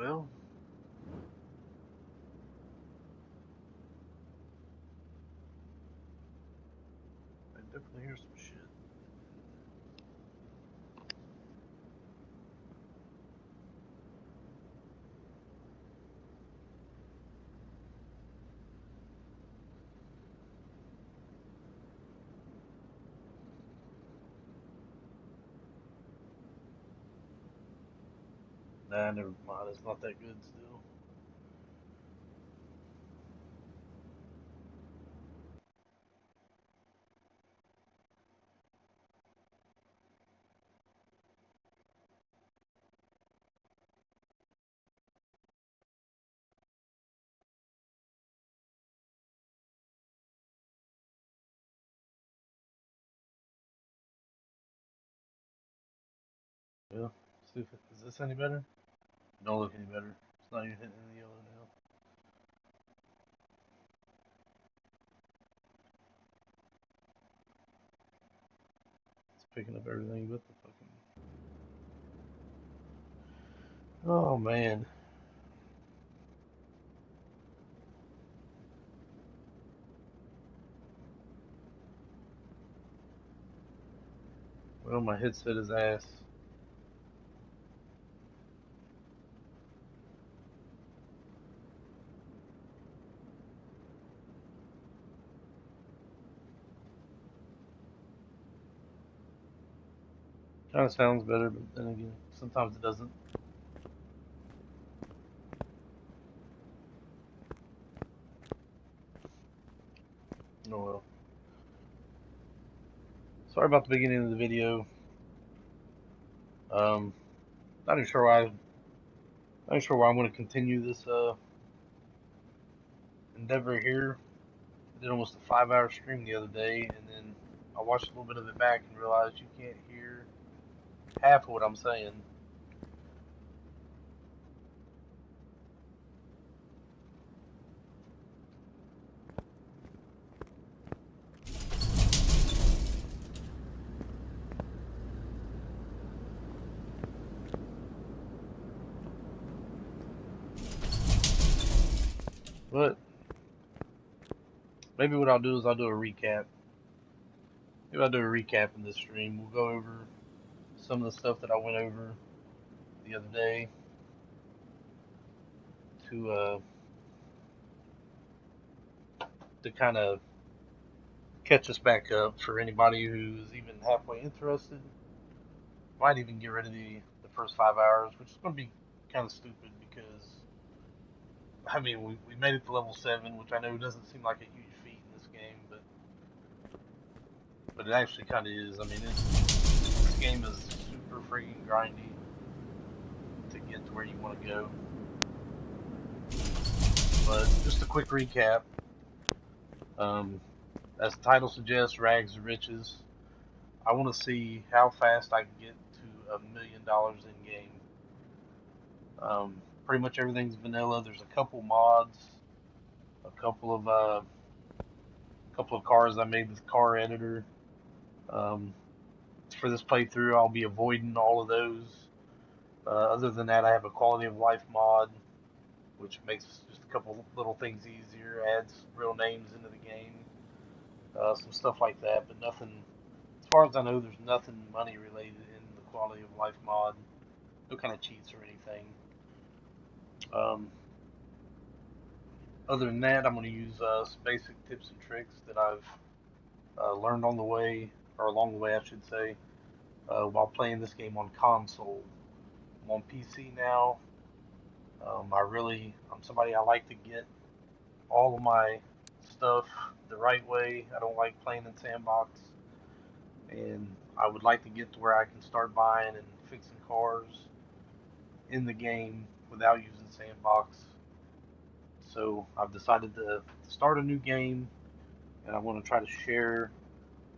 Well, I definitely hear some shit. Nah, never mind. It's not that good still. Yeah. See if is this any better? Don't look any better. It's not even hitting the yellow now. It's picking up everything but the fucking. Oh man. Well, my headset is ass. Kind of sounds better, but then again, sometimes it doesn't. Oh well. Sorry about the beginning of the video. Um, not even sure why. Not even sure why I'm going to continue this endeavor here. I did almost a 5 hour stream the other day, and then I watched a little bit of it back and realized you can't hear half of what I'm saying. But maybe what I'll do is I'll do a recap. Maybe I'll do a recap in this stream. We'll go over some of the stuff that I went over the other day to kind of catch us back up for anybody who's even halfway interested. Might even get rid of the first 5 hours, which is going to be kind of stupid because I mean we made it to level 7, which I know doesn't seem like a huge feat in this game, but it actually kind of is. I mean this game is super freaking grindy to get to where you want to go. But just a quick recap. Um, as the title suggests, rags to riches. I want to see how fast I can get to $1 million in game. Pretty much everything's vanilla. There's a couple mods, a couple of cars I made with car editor. Um, for this playthrough, I'll be avoiding all of those. Other than that, I have a quality of life mod, which makes just a couple little things easier, adds real names into the game, some stuff like that. But nothing, as far as I know, there's nothing money related in the quality of life mod. No kind of cheats or anything. Um, Other than that, I'm going to use some basic tips and tricks that I've learned on the way, or along the way, I should say, while playing this game on console. I'm on PC now. I'm somebody I like to get all of my stuff the right way. I don't like playing in sandbox, and I would like to get to where I can start buying and fixing cars in the game without using sandbox. So I've decided to start a new game, and I want to try to share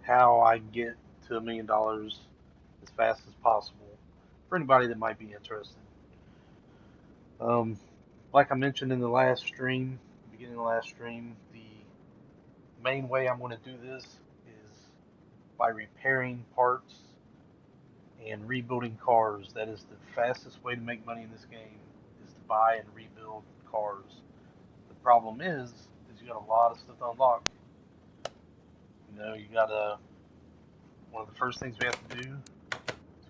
how I get to $1 million as fast as possible for anybody that might be interested. Um, like I mentioned in the last stream, beginning of the last stream, the main way I'm going to do this is by repairing parts and rebuilding cars. That is the fastest way to make money in this game, is to buy and rebuild cars. The problem is you got a lot of stuff to unlock. You gotta, one of the first things we have to do is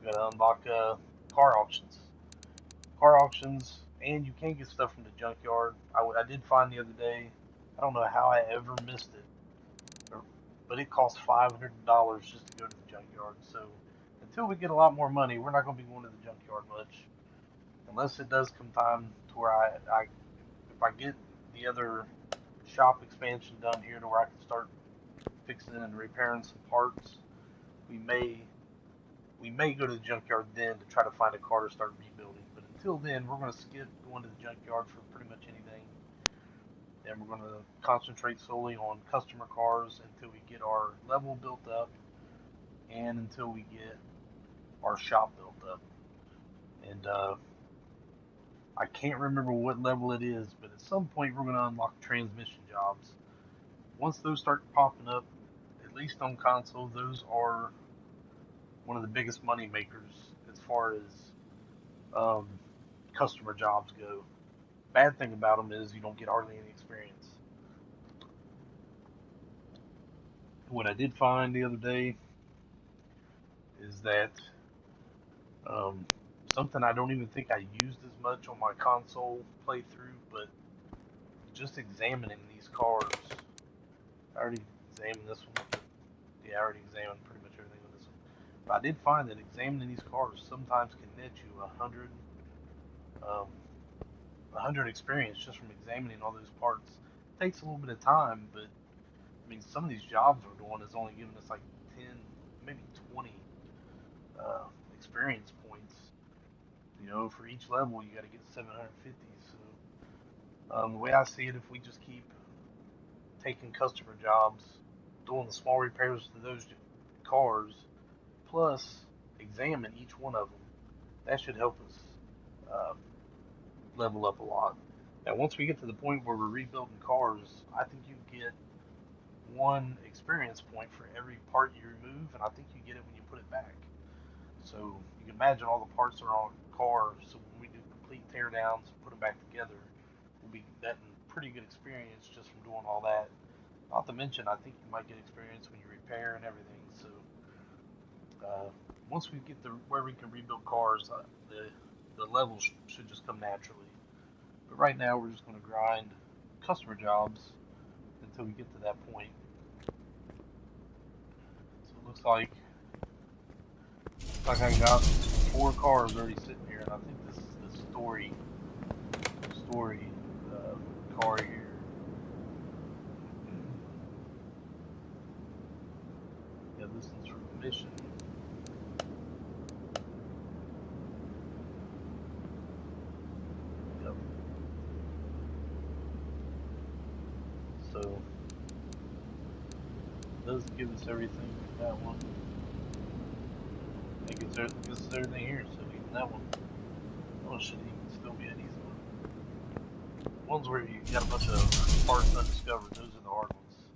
we gotta unlock car auctions. Car auctions, and you can get stuff from the junkyard. I did find the other day, I don't know how I ever missed it, but it costs $500 just to go to the junkyard. So until we get a lot more money, we're not going to be going to the junkyard much, unless it does come time to where if I get the other shop expansion done here to where I can start fixing and repairing some parts, we may go to the junkyard then to try to find a car to start rebuilding. But until then, we're going to skip going to the junkyard for pretty much anything, and we're going to concentrate solely on customer cars until we get our level built up and until we get our shop built up. And I can't remember what level it is, but at some point we're going to unlock transmission jobs. Once those start popping up, at least on console, those are one of the biggest money makers as far as customer jobs go. Bad thing about them is you don't get hardly any experience. What I did find the other day is that something I don't even think I used as much on my console playthrough, but just examining these cars. I already examined this one. Yeah, I already examined pretty much everything with this one. But I did find that examining these cars sometimes can net you 100 experience just from examining all those parts. It takes a little bit of time, but I mean, some of these jobs we're doing is only giving us like 10, maybe 20 experience points. For each level, you got to get 750. So the way I see it, if we just keep taking customer jobs, doing the small repairs to those cars, plus examine each one of them, that should help us level up a lot. Now, once we get to the point where we're rebuilding cars, I think you get one experience point for every part you remove, and I think you get it when you put it back. So you can imagine all the parts that are on a car. So when we do complete teardowns and put them back together, we'll be getting pretty good experience just from doing all that. Not to mention, I think you might get experience when you repair and everything. So once we get to where we can rebuild cars, the levels should just come naturally. But right now, we're just going to grind customer jobs until we get to that point. So it looks like I got 4 cars already sitting here, and I think this is the story car here. Yeah, this one's for commission. Yep. So it does give us everything for that one. I think it gives us everything here, so even that one should even still be an easy one. Ones where you got a bunch of parts undiscovered, those are the hard ones.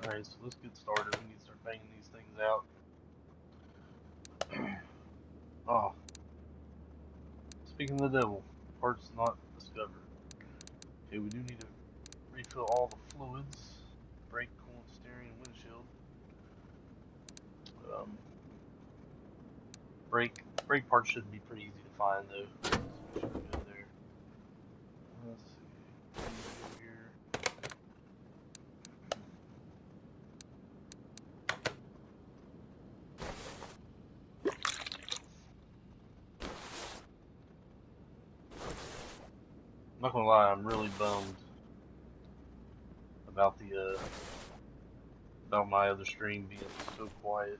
Alright, so let's get started. We need to start banging these things out. Oh. Speaking of the devil, parts not discovered. Okay, we do need to refill all the fluids. Brake, coolant, steering, windshield. Brake parts should be pretty easy to find though. So we should be good there. Let's see. Here. I'm not gonna lie, I'm really bummed about about my other stream being so quiet.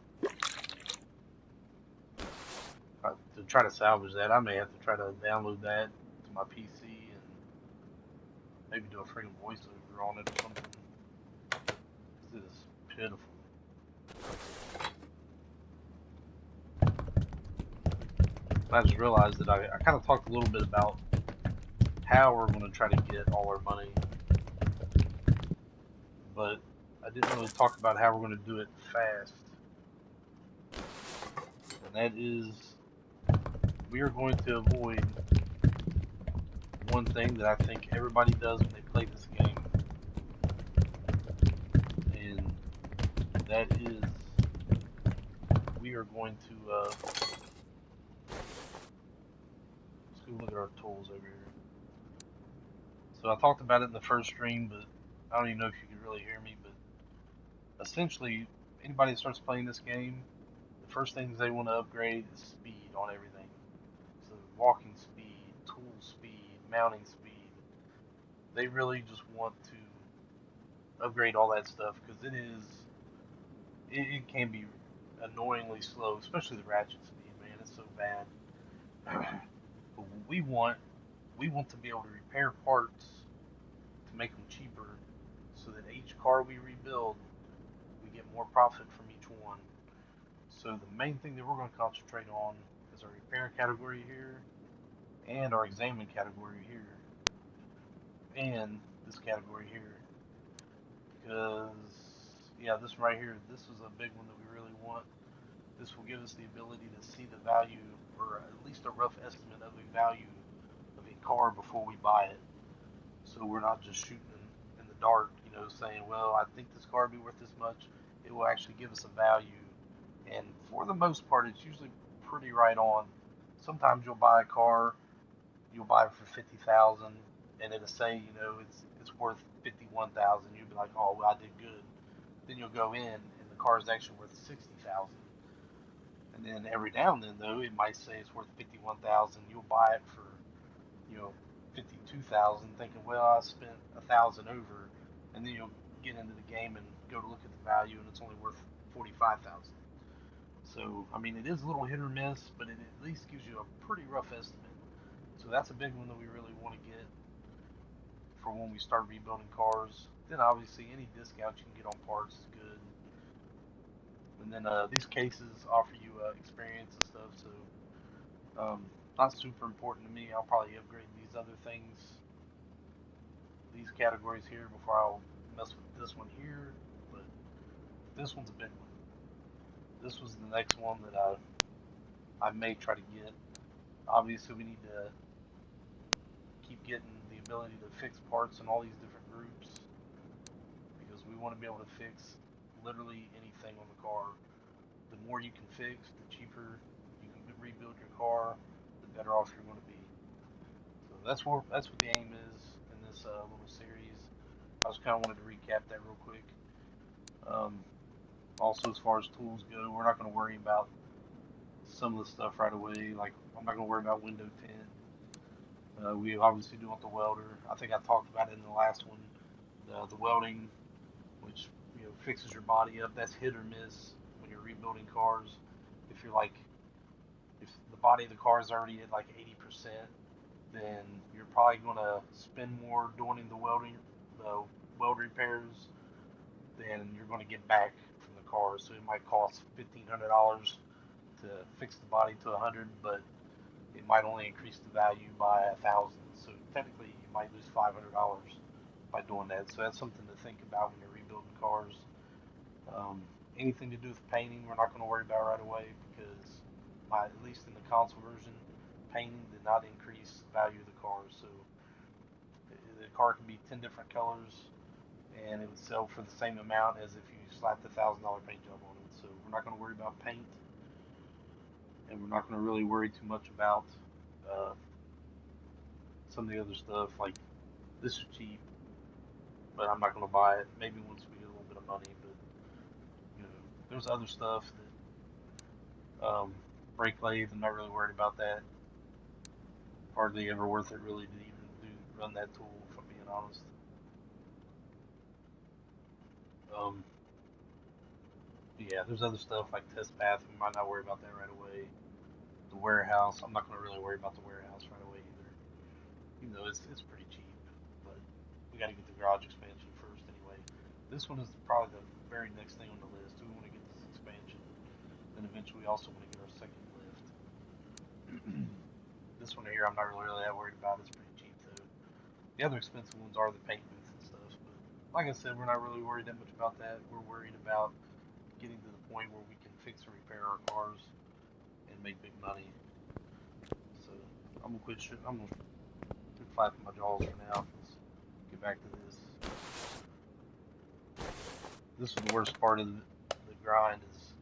To try to salvage that, I may have to try to download that to my PC and maybe do a freaking voiceover on it or something. This is pitiful. I just realized that I kind of talked a little bit about how we're going to try to get all our money, but I didn't really talk about how we're going to do it fast. And that is we are going to avoid one thing that I think everybody does when they play this game, and that is we are going to let's go look at our tools over here. So I talked about it in the first stream, but I don't even know if you could really hear me. But essentially, anybody that starts playing this game, the first things they want to upgrade is speed on everything. So walking speed, tool speed, mounting speed. They really just want to upgrade all that stuff because it can be annoyingly slow, especially the ratchet speed, man. It's so bad. But we want to be able to repair parts to make them cheaper, so that each car we rebuild, we get more profit from each one. So the main thing that we're going to concentrate on is our repair category here, and our examine category here, and this category here. Because, yeah, this right here, this is a big one that we really want. This will give us the ability to see the value, or at least a rough estimate of the value of a car before we buy it. So we're not just shooting in the dark, saying, well, I think this car would be worth this much. It will actually give us a value. And for the most part, it's usually pretty right on. Sometimes you'll buy a car, you'll buy it for 50,000, and it'll say, it's worth 51,000. You'll be like, oh, well, I did good. Then you'll go in, and the car is actually worth 60,000. And then every now and then, though, it might say it's worth 51,000. You'll buy it for, 52,000, thinking, well, I spent 1,000 over, and then you'll get into the game and go to look at the value, and it's only worth 45,000. So, I mean, it is a little hit or miss, but it at least gives you a pretty rough estimate. So that's a big one that we really want to get for when we start rebuilding cars. Then obviously any discount you can get on parts is good. And then these cases offer you experience and stuff, so not super important to me. I'll probably upgrade these other things, these categories here, before I'll mess with this one here. But this one's a big one. This was the next one that I may try to get. Obviously, we need to keep getting the ability to fix parts in all these different groups, because we want to be able to fix literally anything on the car. The more you can fix, the cheaper you can rebuild your car, the better off you're going to be. So that's what the aim is in this little series. I just kind of wanted to recap that real quick. Um, Also, as far as tools go, we're not going to worry about some of the stuff right away. Like, I'm not going to worry about window tint. We obviously do want the welder. I think I talked about it in the last one. The welding, which fixes your body up. That's hit or miss when you're rebuilding cars. If you're like, if the body of the car is already at like 80%, then you're probably going to spend more doing the weld repairs, than you're going to get back from the car. So it might cost $1,500 to fix the body to 100, but it might only increase the value by 1,000. So technically, you might lose $500 by doing that. So that's something to think about when you're rebuilding cars. Um, Anything to do with painting, we're not going to worry about right away, because at least in the console version, painting did not increase the value of the car. So the car can be 10 different colors, and it would sell for the same amount as if you slapped $1,000 paint job on it. So we're not going to worry about paint, and we're not going to really worry too much about uh, some of the other stuff. Like, this is cheap, but I'm not going to buy it. Maybe once we get a little bit of money, but there's other stuff that brake lathe. I'm not really worried about that. Hardly ever worth it really to even run that tool, if I'm being honest. Um, yeah, there's other stuff like test path. We might not worry about that right away. The warehouse, I'm not going to really worry about the warehouse right away either. Even though it's pretty cheap, but we got to get the garage expansion first anyway. This one is probably the very next thing on the list. We want to get this expansion, then eventually we also want to get our second lift. This one here, I'm not really that worried about. It's pretty cheap though. The other expensive ones are the paint booth and stuff, but like I said, we're not really worried that much about that. We're worried about getting to the point where we can fix and repair our cars and make big money. I'm gonna quit. I'm gonna quit flapping my jaws for now. Let's get back to this. This is the worst part of the grind is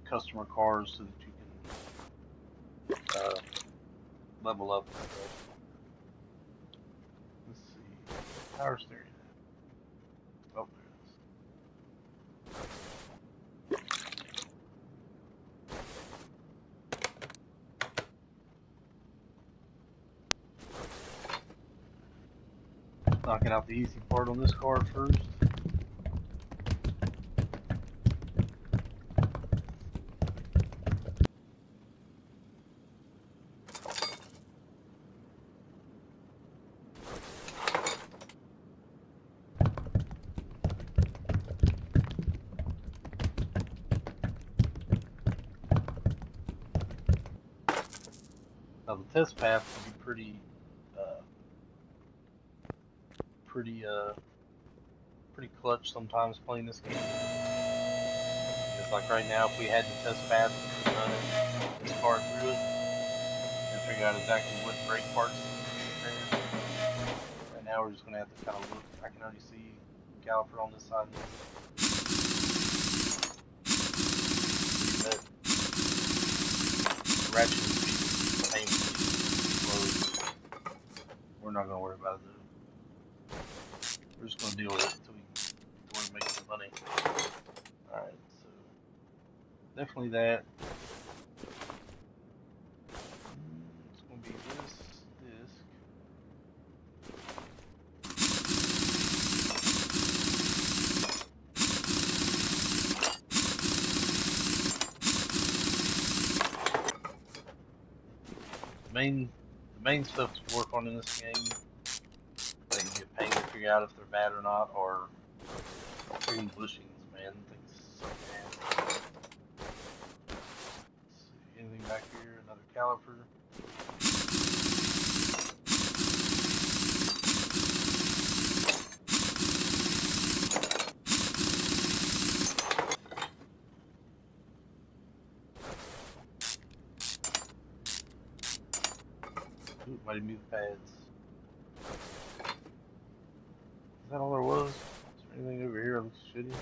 customer cars so that you can level up and stuff. Let's see. Power steering. Oh, there it is. Knocking out the easy part on this car first. Now the test path can be pretty clutch sometimes playing this game. It's like right now, if we had the test path, we could run this car through it and figure out exactly what brake parts to repair. Right now, we're just gonna have to kind of look. I can already see caliper on this side. That ratchet speed is painfully slow. We're not gonna worry about it though. We're just gonna deal with it until we make some money. Alright, so definitely that. It's gonna be this disc. The main stuff to work on in this game that you get pain to figure out if they're bad or not, or freaking bushings, man. Things so bad. Let's see, anything back here? Another caliper. Ooh, might move the pads. Is that all there was? Is there anything over here that looks shitty?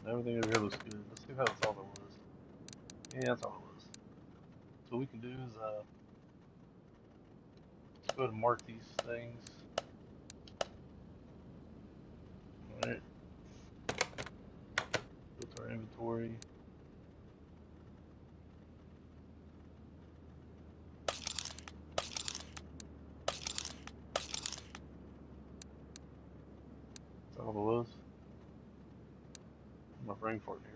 Everything over here looks good. Let's see if that's all there was. Yeah, that's all there was. So what we can do is let's go ahead and mark these things. Alright. Go to our inventory. That's all there was. My brain fart here.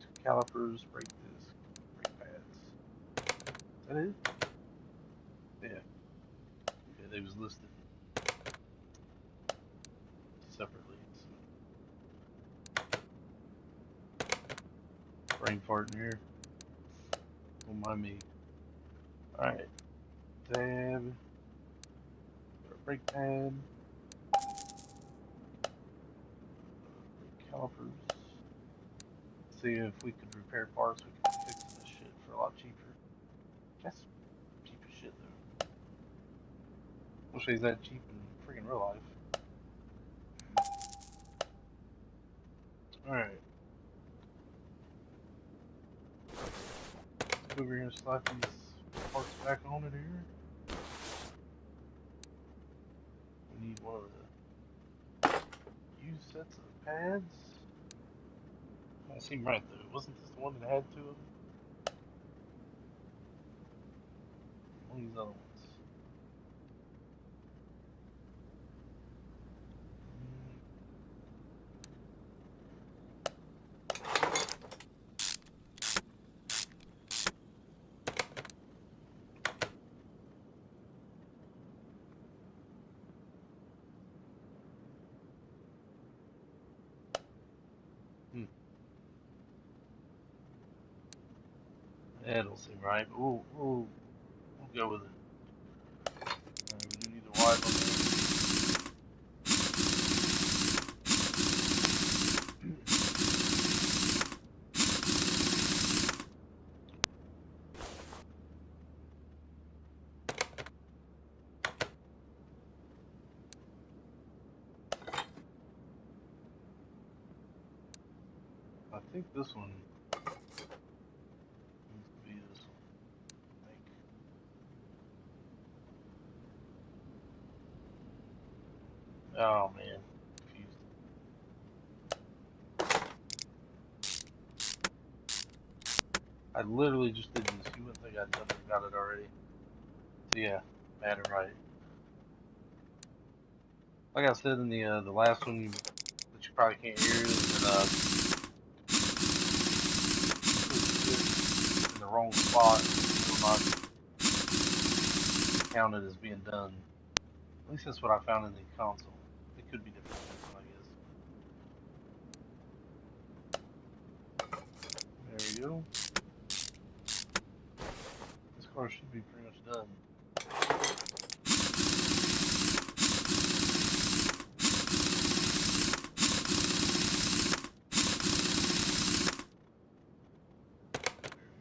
2 calipers, brake disc, brake pads. Is that it? Yeah. Yeah, they was listed separately. So. Brain fart in here. Don't mind me. Alright. Tab. Brake pad. Calipers. See if we could repair parts, we could fix this shit for a lot cheaper. That's cheap as shit though. Wish he's that cheap in freaking real life. Alright. Let's go over here and slap these parts back on it here. We need one of the used sets of pads. Don't seem right though. Wasn't this the one that had 2 of them? One of these other ones. That don't seem right, but we'll go with it. We do need the wide on there. think this one needs to be this one. I think. Oh man, confused. I literally just did this. You wouldn't think I'd got it already. So yeah, I had it right. Like I said in the last one that you probably can't hear is that in the wrong spot, it will not count it as being done. At least that's what I found in the console. It could be different, I guess. There we go. This car should be pretty much done. There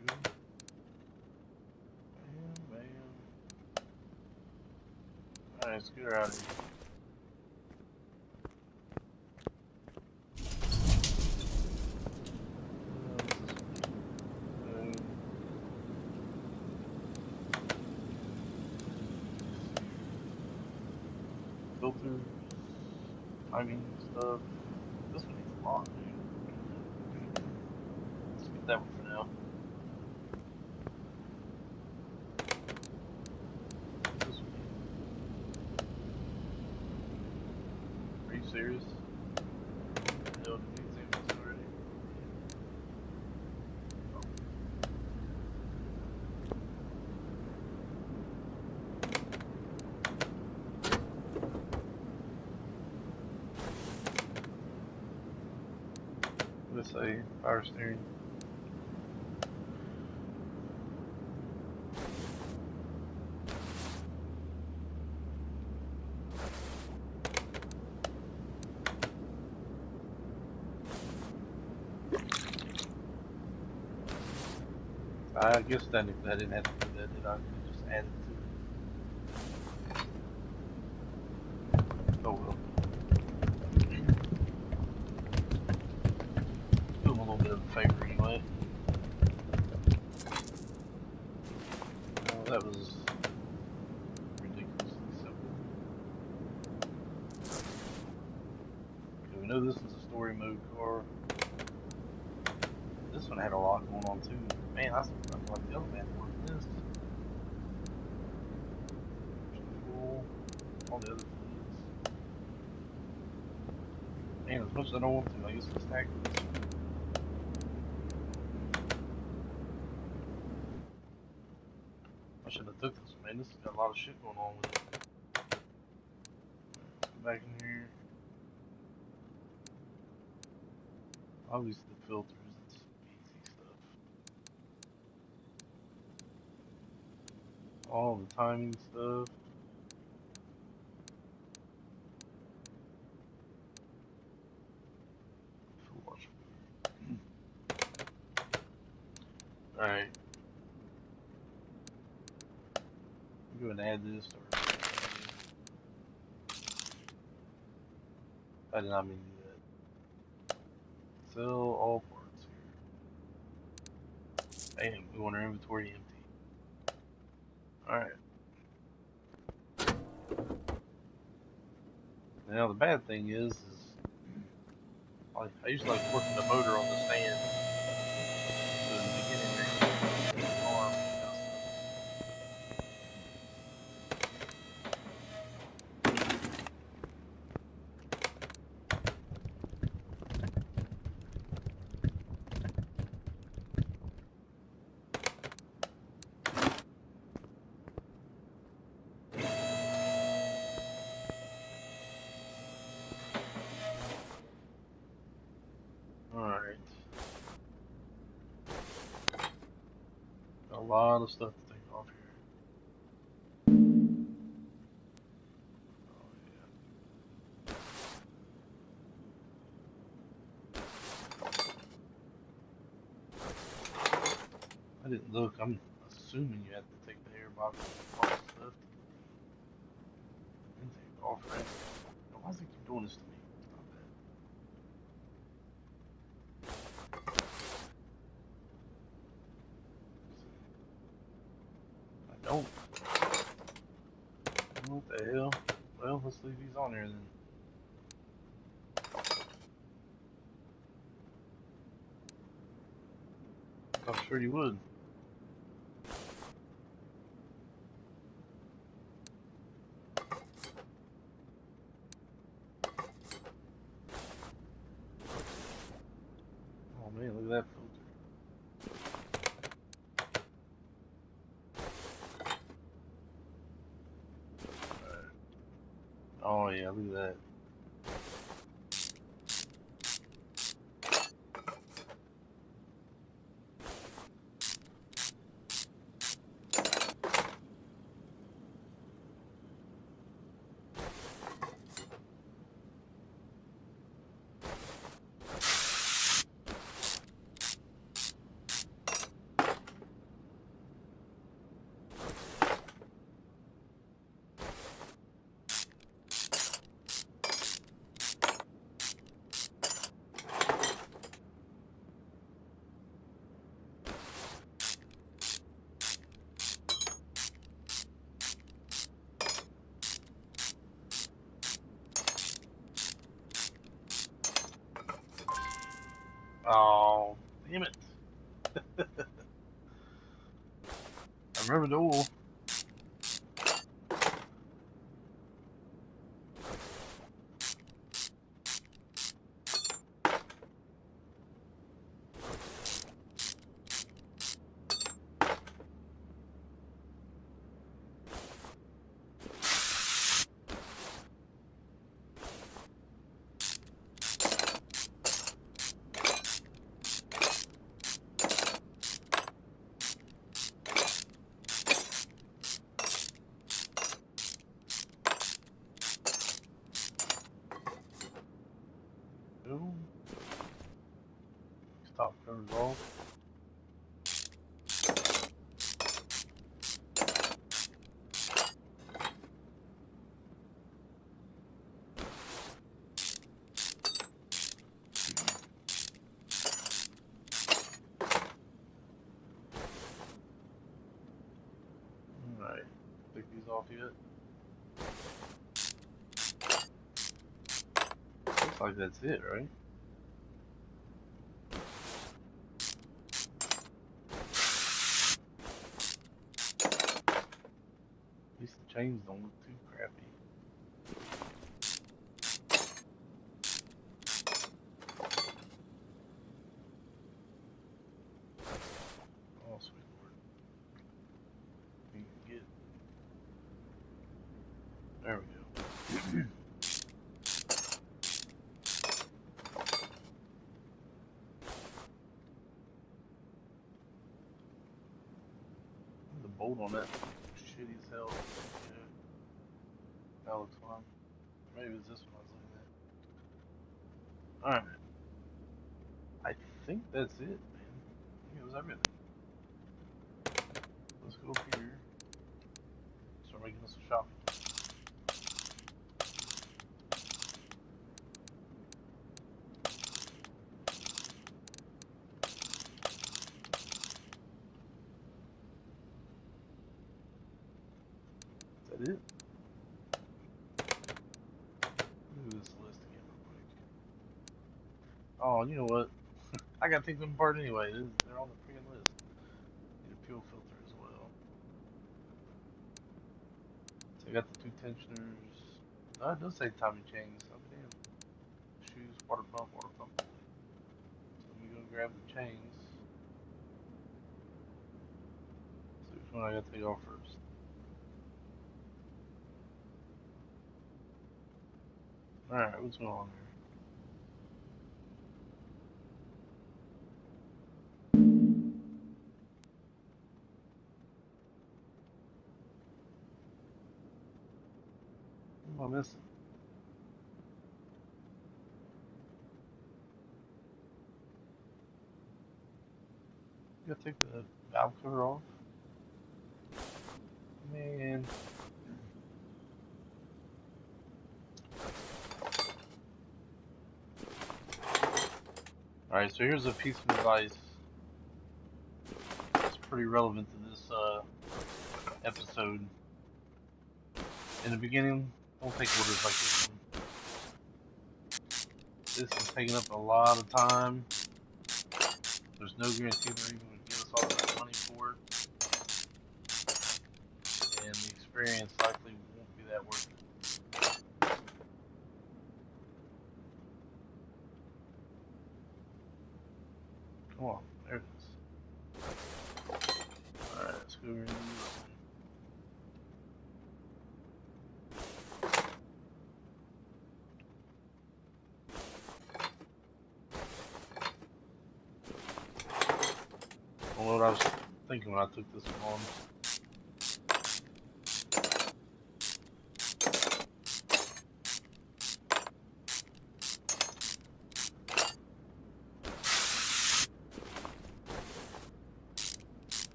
we go. Bam, bam. Alright, let's get her out of here. Filters, timing stuff. This one needs a lot, dude. Let's get that one for now. This one. Are you serious? No, did you see this already? Let's say power steering. I guess technically I didn't have to do that, did I? I just added to it. Oh well. Do him a little bit of a favor anyway. Oh, that was ridiculously simple. Okay, we know this is a story mode car. This one had a lot going on too. Man, I like the other man more than this. Cool. All the other things. Man, as much as I don't want to, I guess it's stacked with this one. I should have took this one, man. This has got a lot of shit going on with it. Let's go back in here. Obviously the filters, it's easy stuff. All the timing stuff. Alright. Go ahead and add this. I did not mean to do that. Sell all parts here. Bam, we want our inventory empty. Alright. Now the bad thing is I used to like working the motor on the stand. So in the beginning there, you can't arm. Alright. Got a lot of stuff to take off here. I didn't look. I'm assuming you have to take the air box off stuff. And take it off, right? Why does it keep doing this to me? Stop that. don't. What the hell? Well, let's leave these on there then. I'm sure you would. Oh man, look at that filter. Oh yeah, look at that. Oh, damn it. I remember the oil. Boom. Stop covers off. Alright. Take these off yet? Looks like that's it, right? At least the chains don't look too crappy. Oh, sweet lord. You can get. There we go. The bolt on that shitty as hell. Yeah. That looks fine. Maybe it was this one I was looking at. Alright. I think that's it, man. I think it was everything. Let's go up here. Start making some shopping. Is that it? Look at this list again real quick. Oh, you know what? I gotta take them apart anyway. They're on the freaking list. Need a fuel filter as well. So I got the 2 tensioners. Oh, it does say timing chains. Oh, damn. Shoes, water pump, water pump. So let me go grab the chains. See which one I gotta take off first. Alright, what's going on here? What am I missing? You gotta take the valve cover off. Man. Alright, so here's a piece of advice. It's pretty relevant to this episode. In the beginning, don't take orders like this one. This is taking up a lot of time. There's no guarantee they're even going to give us all that money for it. And the experience likely won't be that worth it. Come on, there it is. Alright, let's go over and do this one. I don't know what I was thinking when I took this one on.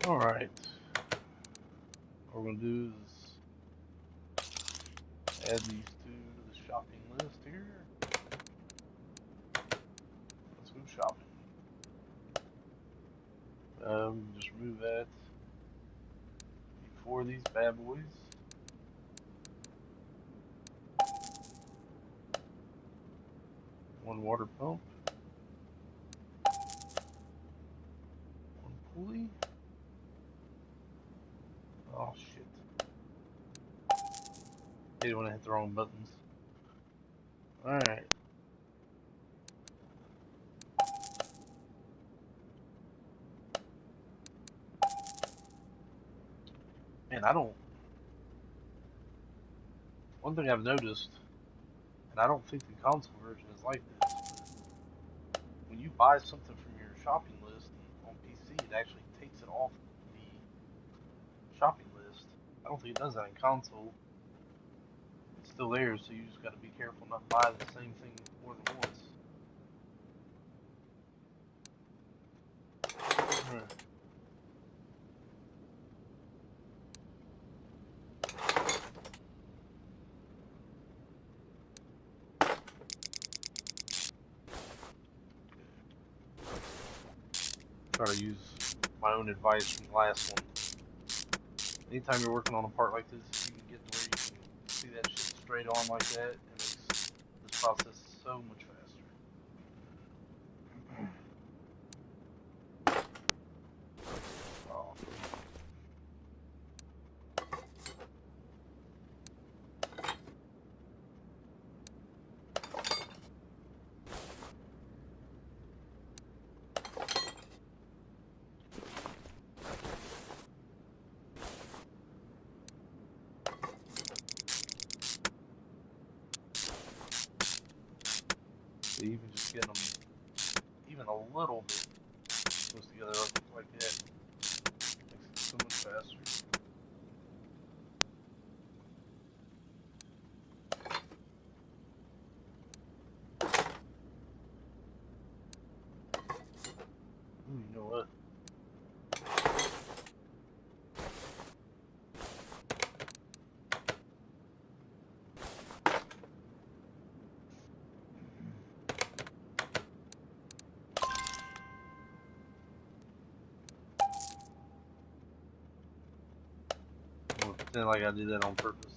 Alright. What we're going to do is add these two to the shopping list here. Let's go shopping. We can just remove that before these bad boys. One water pump. One pulley. Oh shit. Hate it when I hit the wrong buttons. Alright. Man, one thing I've noticed, and I don't think the console version is like this, but when you buy something from your shopping list on PC, it actually takes it off the shopping list. I don't think it does that in console. It's still there, so you just gotta be careful not to buy the same thing more than once. Alright. Try to use my own advice from the last one. Anytime you're working on a part like this, if you can get to where you can see that shit straight on like that, it makes this process so much faster. Oh. So even just getting them even a little bit close together like that makes it so much faster. Ooh, you know what? I'm gonna pretend like I did that on purpose.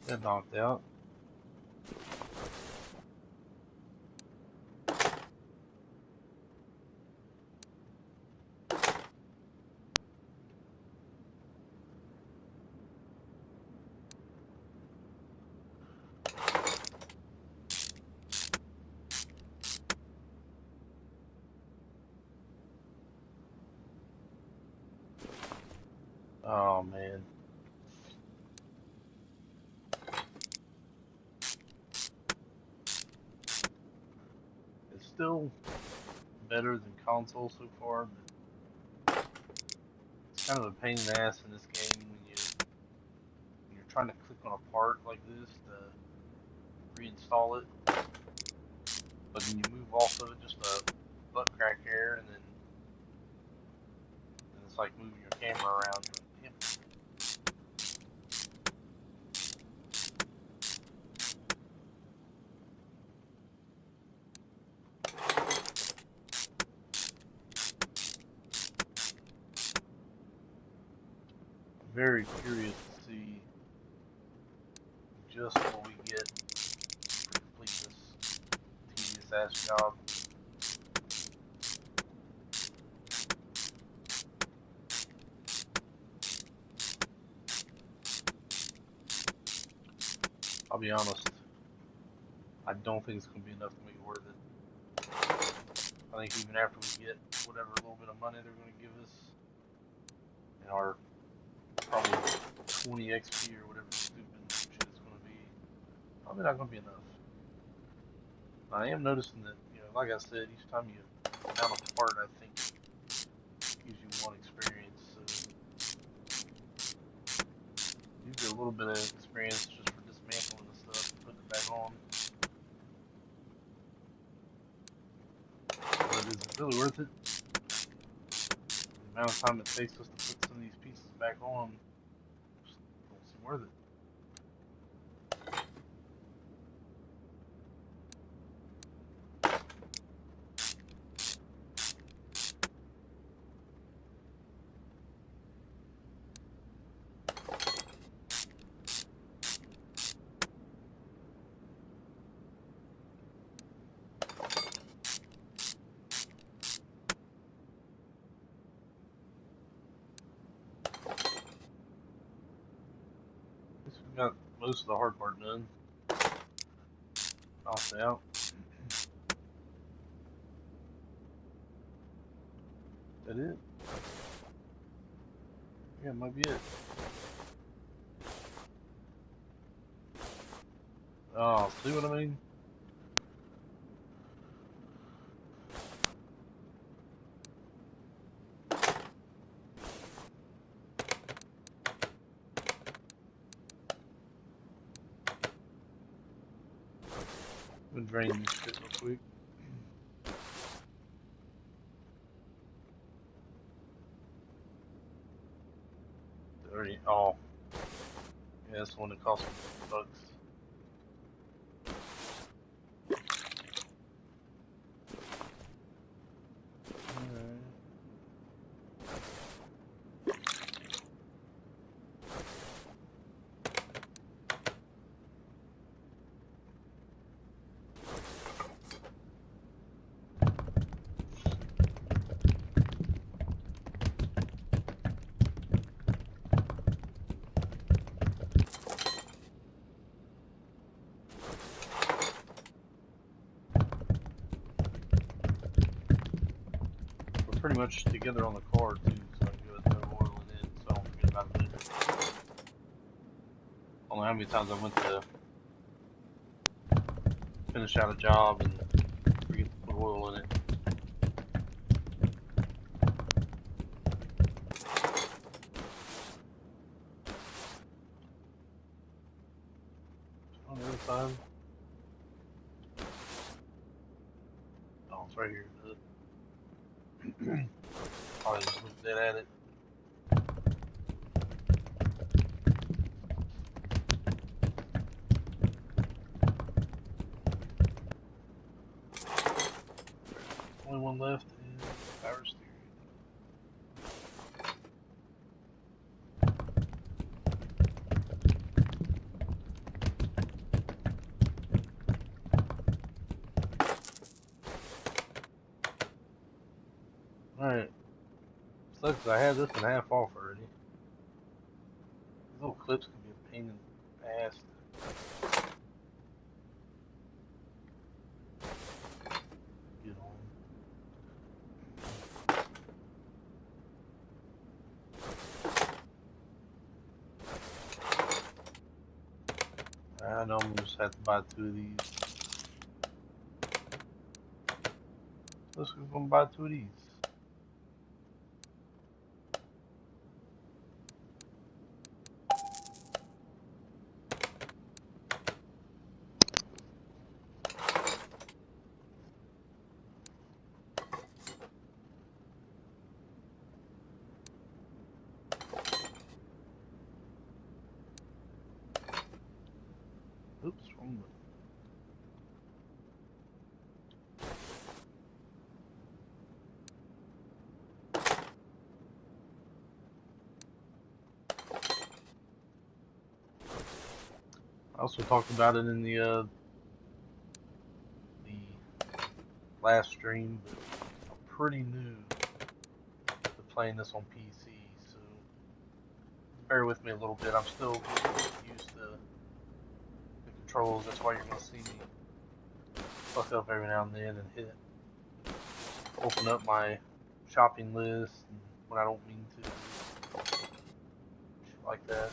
That knocked out. Oh man. It's still better than console so far, but it's kind of a pain in the ass in this game when you're trying to click on a part like this to reinstall it, but then you move off of it just a butt crack hair, and then it's like moving your camera around. Damn. Very curious to see just what we get to complete this tedious ass job. I'll be honest, I don't think it's going to be enough to make it worth it. I think even after we get whatever little bit of money they're going to give us, and our probably 20 XP or whatever stupid shit it's going to be, probably not going to be enough. I am noticing that, like I said, each time you mount a part, I think gives you one experience. So you get a little bit of experience just for dismantling the stuff and putting it back on. But is it really worth it? The amount of time it takes us to put some of these pieces back on just don't seem worth it. We got most of the hard part done. Knocked out. That it? Yeah, might be it. Oh, see what I mean? I'm gonna drain this shit real quick. Already, oh. Yeah, that's the one that cost me $50. We're pretty much together on the car too, so I can go ahead and throw oil in it so I don't forget about it later. I don't know how many times I went to finish out a job and forget to put oil in it. On the other side. Oh, it's right here. Probably just look dead at it. Only one left is power steering. Alright. Sucks I had this in half off already. These little clips can be a pain in the ass. Get on. I know I'm gonna just have to buy 2 of these. Let's go buy 2 of these. also talked about it in the last stream, but I'm pretty new to playing this on PC, so bear with me a little bit. I'm still getting used to the controls. That's why you're gonna see me fuck up every now and then and hit open up my shopping list and when I don't mean to, shit like that.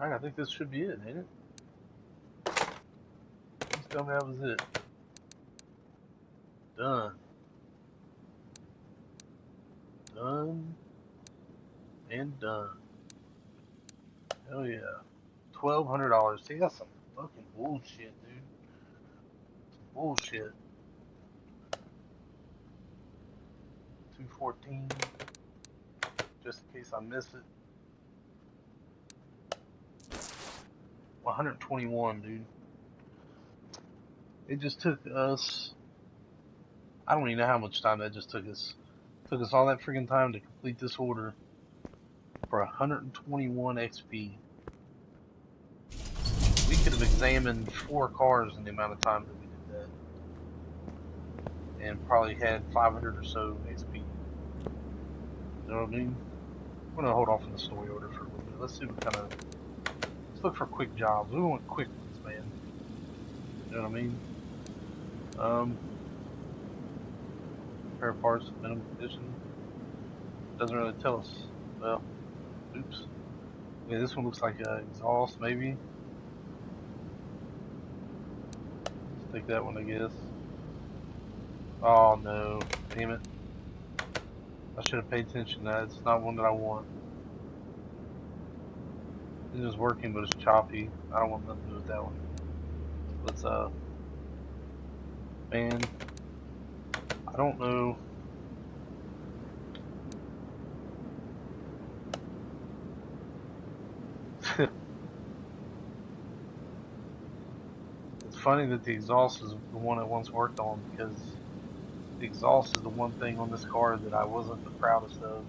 Alright, I think this should be it, ain't it? Please tell me that was it. Done. Done. And done. Hell yeah. $1,200. See, that's some fucking bullshit, dude. Some bullshit. 214. Just in case I miss it. 121, dude. It just took us. I don't even know how much time that just took us. Took us all that freaking time to complete this order for 121 XP. We could have examined 4 cars in the amount of time that we did that, and probably had 500 or so XP. You know what I mean? I'm gonna hold off on the story order for a little bit. Let's see what kind of. Let's look for quick jobs. We want quick ones, man. You know what I mean? Repair parts, minimum condition. Doesn't really tell us. Well, oops. Yeah, this one looks like an exhaust, maybe. Let's take that one, I guess. Oh no, damn it. I should have paid attention to that. It's not one that I want. It is working, but it's choppy. I don't want nothing to do with that one. Let's, man, I don't know. It's funny that the exhaust is the one I once worked on, because the exhaust is the one thing on this car that I wasn't the proudest of.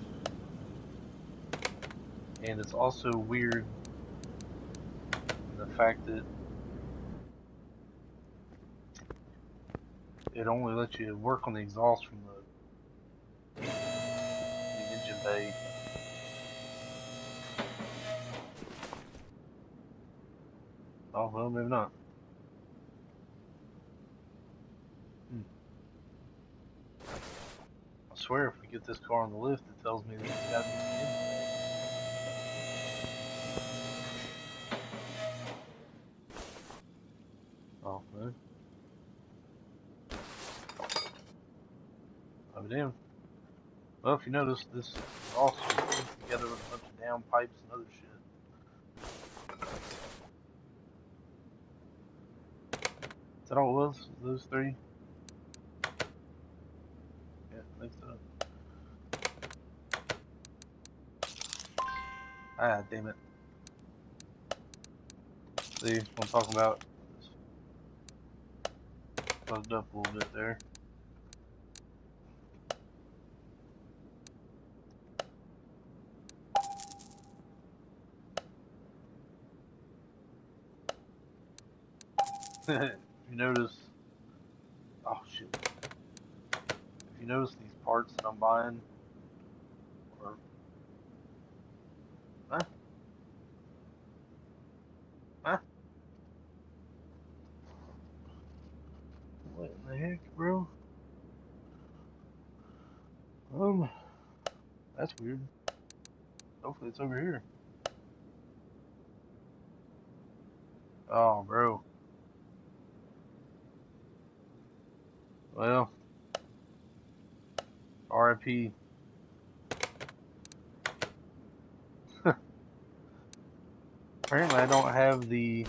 And it's also weird in the fact that it only lets you work on the exhaust from the engine bay. Oh, well, maybe not. I swear if we get this car on the lift, it tells me that it's got to be the engine bay. Oh, man. Oh, damn. Well, if you notice, this also put together with a bunch of down pipes and other shit. Is that all it was? Those 3? Yeah, I think so. Ah, damn it. See what I'm talking about? Bugged up a little bit there. If you notice, oh shit. If you notice these parts that I'm buying, or, huh? Huh? What in the heck, bro? That's weird. Hopefully it's over here. Oh, bro. Well, RIP. Apparently I don't have the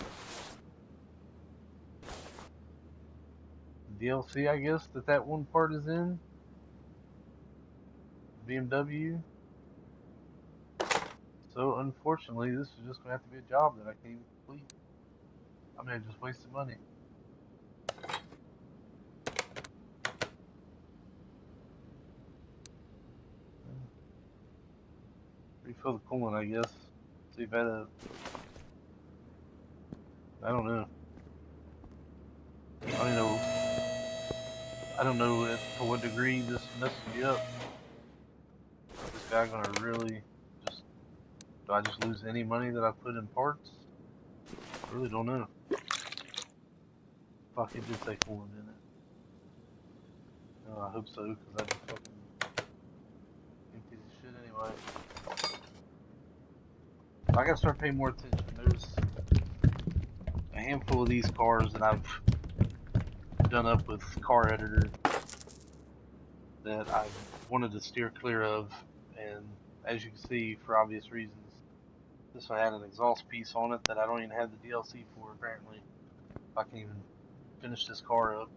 DLC, I guess, that one part is in. BMW. So unfortunately, this is just gonna have to be a job that I can't even complete. I may have just wasted money. Refill the coolant, I guess. See if that. I don't know. I don't know. I don't know to what degree this messes me up. Is this guy gonna really just? Do I just lose any money that I put in parts? I really don't know. Fuck, it did say coolant in it. Oh, I hope so, because I just fucking empties of shit anyway. I gotta start paying more attention. There's a handful of these cars that I've done up with Car Editor that I wanted to steer clear of, and as you can see, for obvious reasons, this one had an exhaust piece on it that I don't even have the DLC for, apparently. I can even finish this car up.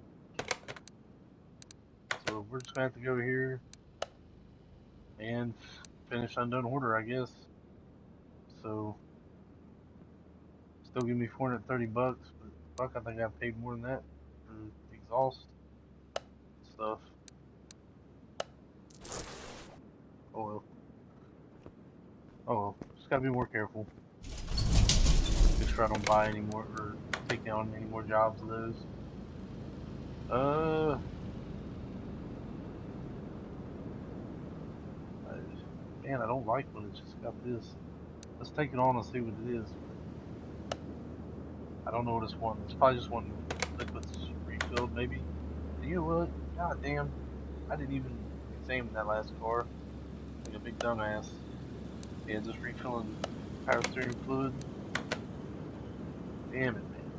So we're just gonna have to go here and finish Undone Order, I guess. So still give me 430 bucks, but fuck, I think I paid more than that for the exhaust stuff. Oh well. Oh well. Just gotta be more careful. Make sure I don't buy any more or take on any more jobs of those. Man, I don't like when it's just got this. Let's take it on and see what it is. I don't know what it's one. It's probably just one liquids refilled, maybe. You know what? God damn. I didn't even examine that last car. Like a big dumbass. Yeah, just refilling power steering fluid. Damn it, man.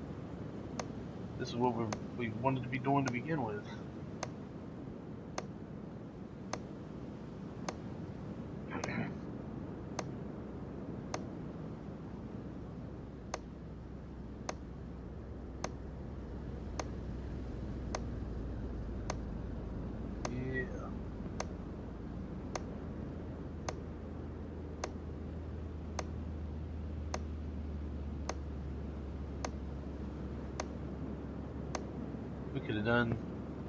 This is what we wanted to be doing to begin with. We could have done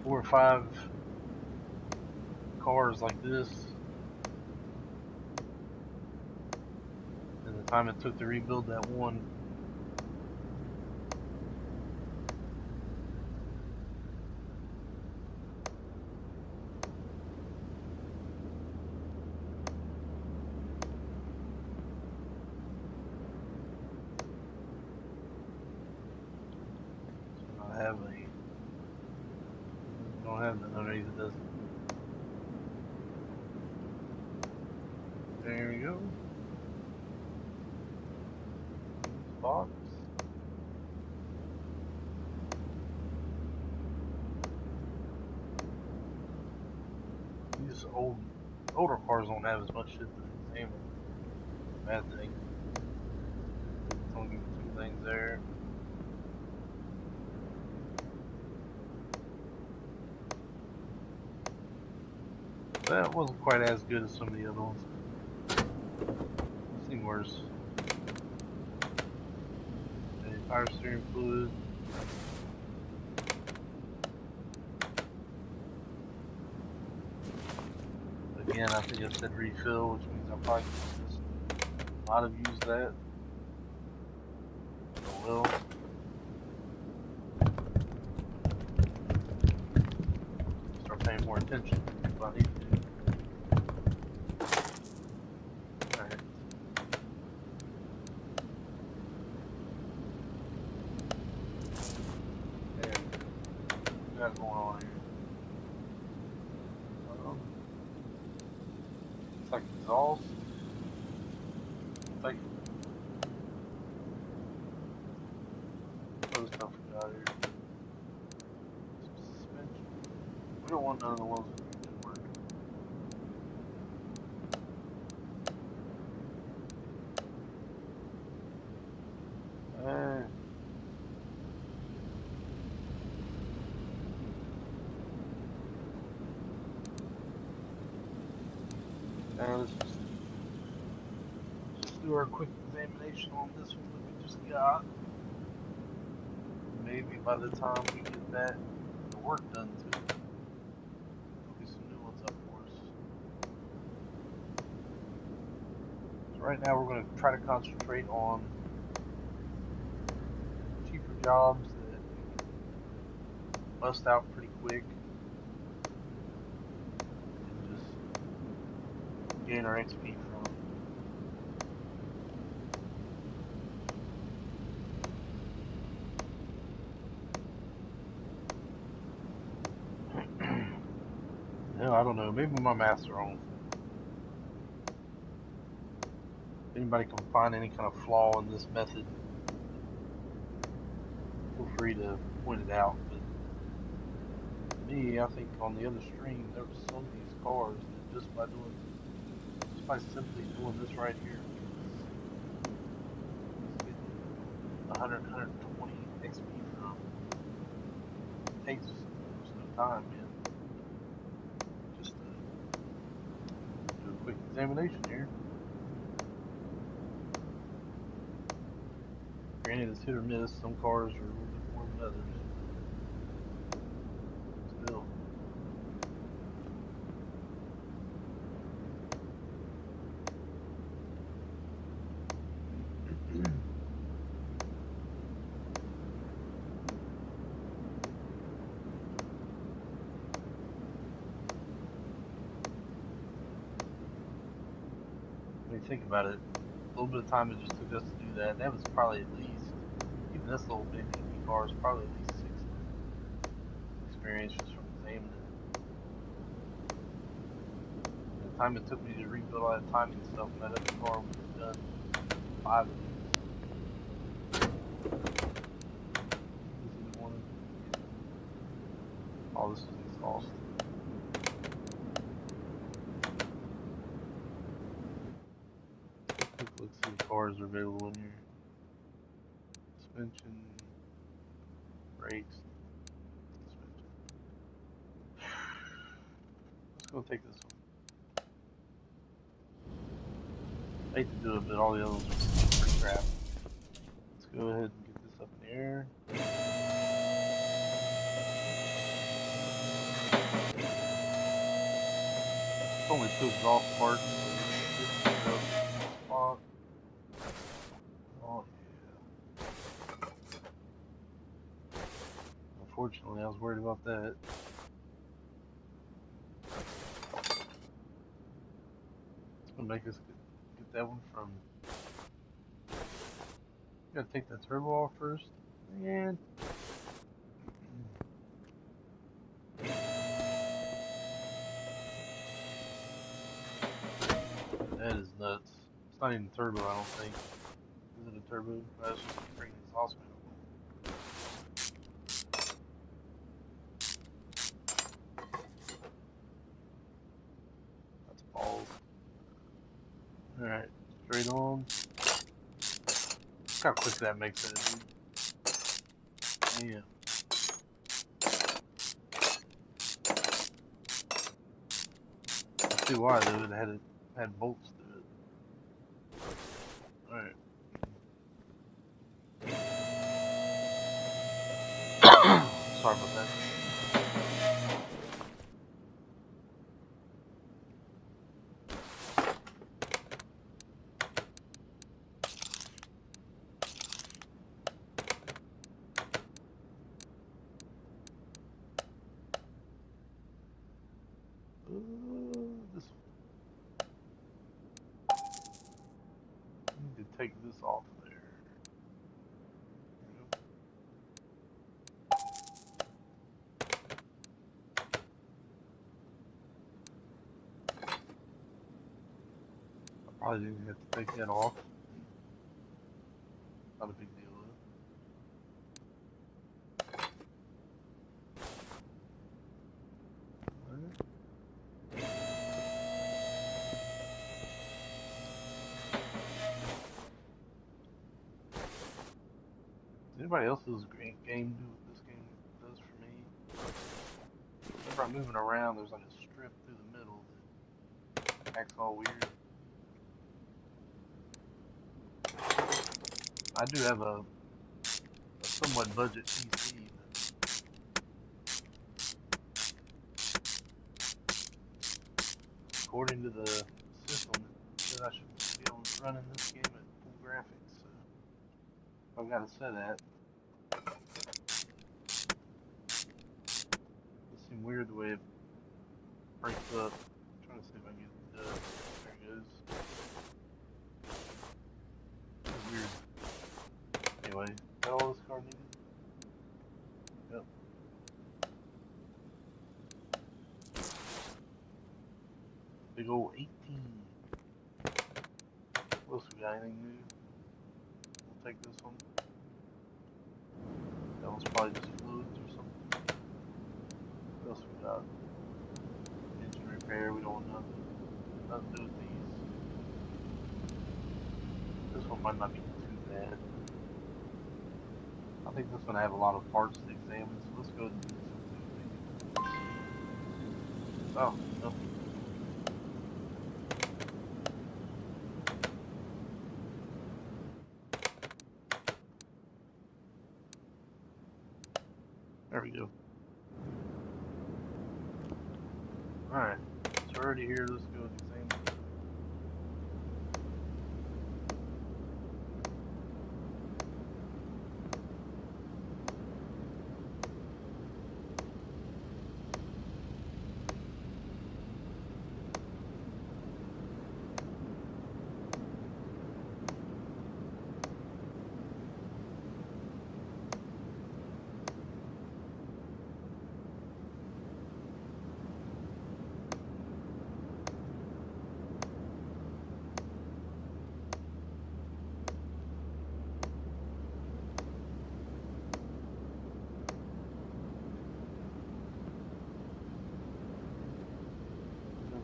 4 or 5 cars like this in the time it took to rebuild that one. So I have a don't have that underneath it, does it? There we go. Box. These older cars don't have as much shit to examine. Bad thing. It's only 2 things there. That wasn't quite as good as some of the other ones. Seen worse. Okay, power steering fluid. Again, I think I said refill, which means I probably just might have used that. Oh well. Start paying more attention if I need to. Alright. There. What we got going on here? It's like exhaust. It's like other stuff we got here. Suspension. We don't want none of the ones that didn't work. let's just do our quick examination on this one that we just got. Maybe by the time we get that the work done too, there'll be some new ones up for us. So right now we're going to try to concentrate on cheaper jobs that we can bust out pretty quick and just gain our XP from. No, I don't know. Maybe my math's wrong. If anybody can find any kind of flaw in this method, feel free to point it out. But to me, I think on the other stream there were some of these cars that just by simply doing this right here, it's getting 100, 120 XP from. It takes almost no time, man. Just do a quick examination here. Granted, it's hit or miss. Some cars are a little bit more than others. Still. When you think about it, a little bit of time it just took us to do that. That was probably at least, even this little bitty car is probably at least 6 experience just from examining it. The time it took me to rebuild all that timing stuff, and that other car would have done 5 of these. Oh, this is exhaust. Let's see what cars are available in here. Suspension, brakes, suspension. Let's go take this one. I hate to do it, but all the others are pretty crap. Let's go ahead and get this up in the air. It's only 2 exhaust parts. Spot. Oh yeah. Unfortunately, I was worried about that. It's gonna make us get that one from. Gotta take that turbo off first. And that is nuts. It's not even turbo, I don't think. Is it a turbo? That's just a freaking exhaust manifold. That's balls. Alright, straight on. Look how quick that makes it, dude. Damn. I see why, though. It had bolts to it. Alright. Sorry about that. This one. I need to take this off of there. I probably didn't have to take that off. Not a big deal, though. Anybody else's game do what this game does for me? Whenever I'm moving around, there's like a strip through the middle that Acts all weird. I do have a somewhat budget PC, but according to the system, it said I should be able to run in this game at full graphics. So I've got it set at. It seems weird the way it breaks up. I'm trying to see if I can get it done. There it goes. It's weird. Anyway, is that all this car needed? Yep. Big old 18. What else we got? Anything new? We'll take this one. That one's probably just fluids or something. What else we got? Engine repair. We don't want nothing to do with these. This one might not be too bad. I think this one I have a lot of parts to examine, so let's go ahead and do this one too. Oh, no. There we go. Alright, so we're already here, let's go and examine it.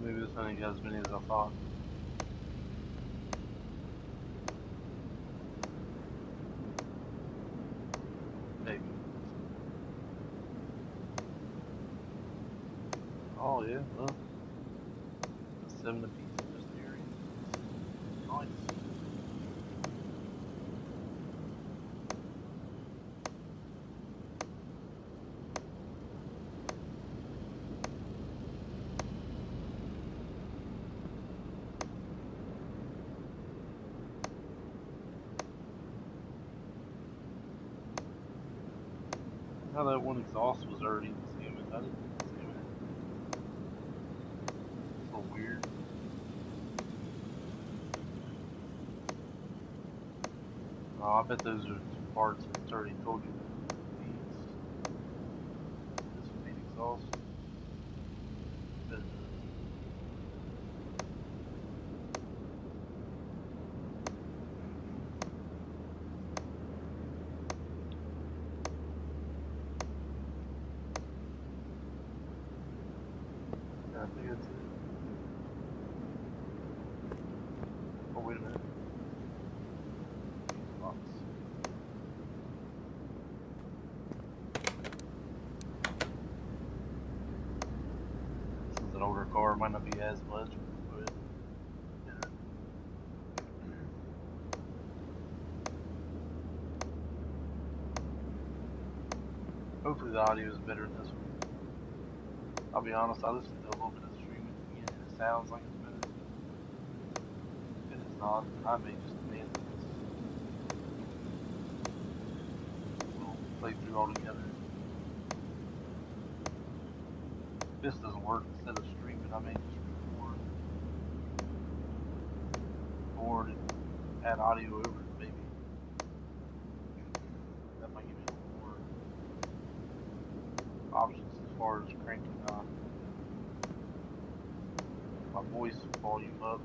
Maybe this one ain't got as many as I thought. Maybe. Oh yeah, look. 7 apiece in this area. Nice. How that one exhaust was already examined. I didn't examine it. It's a little weird. Oh, I bet those are two parts that's already told you that this would need exhaust. But yeah, I think that's it. Oh, wait a minute. Box. This is an older car, might not be as much, but yeah. Hopefully the audio is better in this one. I'll be honest, I listened to a little bit of the stream again and it sounds like it's better. If it's not, I may just demand that we'll play through all together. If this doesn't work, instead of streaming, I may just record and add audio over it, maybe. That might give me a little more options as far as cranking my voice volume up.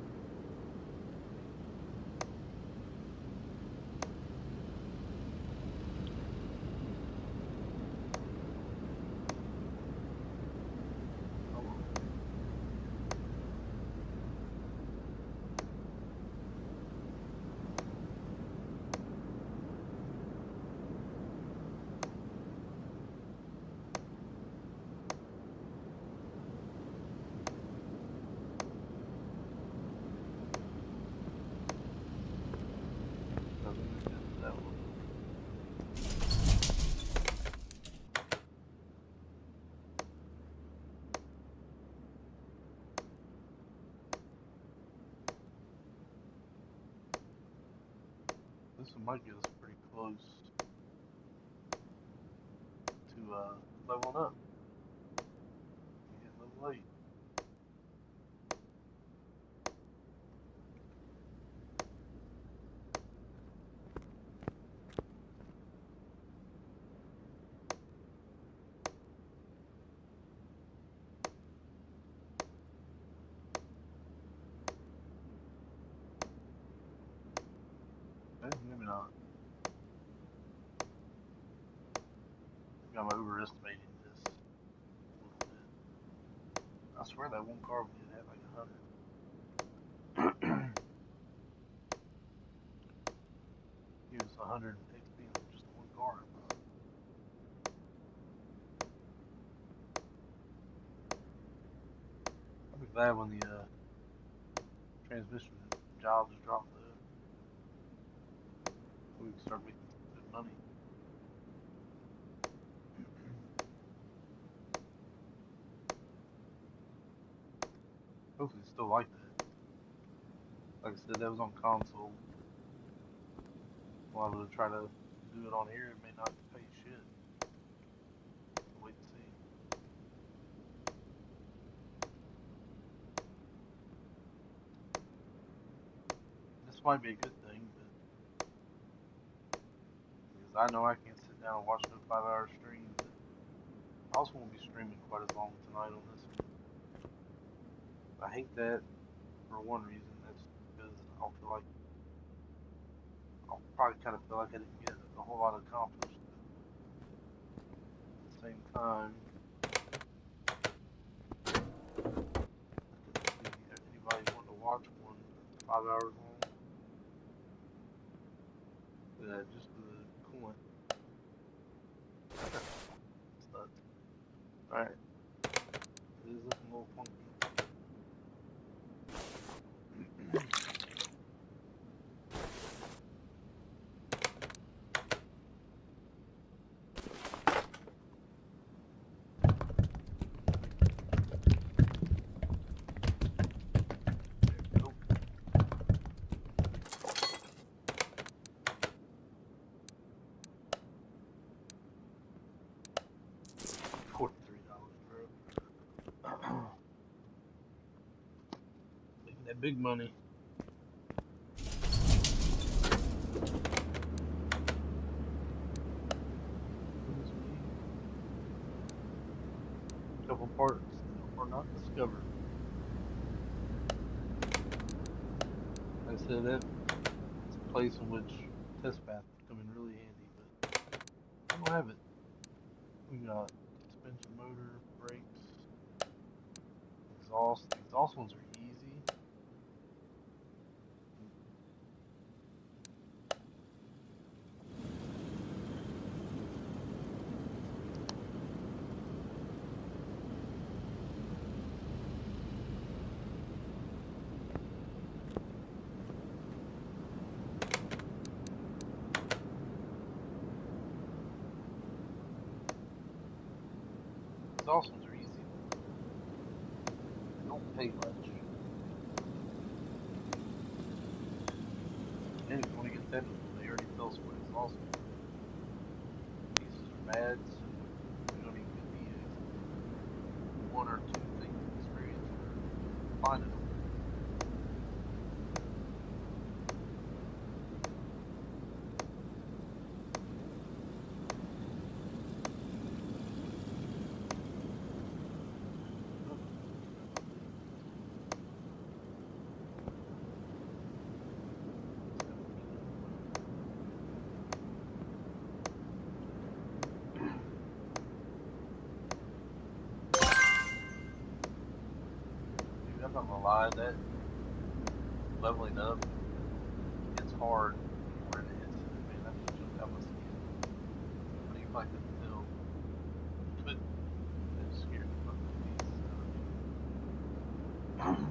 This one might get us pretty close to leveling up. We hit level 8. Maybe not. Maybe I'm overestimating this a little bit. I swear that one car we did had like 100. He was 100 XP on just one car. I'll be glad when the transmission jobs drop though. We can start making some good money. Hopefully it's still like that. Like I said, that was on console. Well, I would try to do it on here. It may not pay shit. We'll wait and see. This might be a good thing, but because I know I can't sit down and watch no 5-hour stream, but I also won't be streaming quite as long tonight on this one. I hate that for one reason. That's because I'll probably kind of feel like I didn't get a whole lot accomplished. But at the same time, I could see anybody wanting to watch one 5 hours long. Just for the coolant. It's nuts. Alright. It is looking a little funky. Making that big money. Couple parts that are not discovered. Like I said, that's a place in which test path would come in really handy, but I don't have it. We got suspension, motor, brakes, exhaust. The exhaust ones are easy. Exhaust ones are easy. They don't pay much. And if you want to get technical, they already tell us what exhaust pieces are bad, so we don't even need one or two things of experience for finding them. I'm not gonna lie, that leveling up, it's hard when it hits it. Man, that just jumped out my skin. What do you like that feel? But that scared the fucking beast out of me.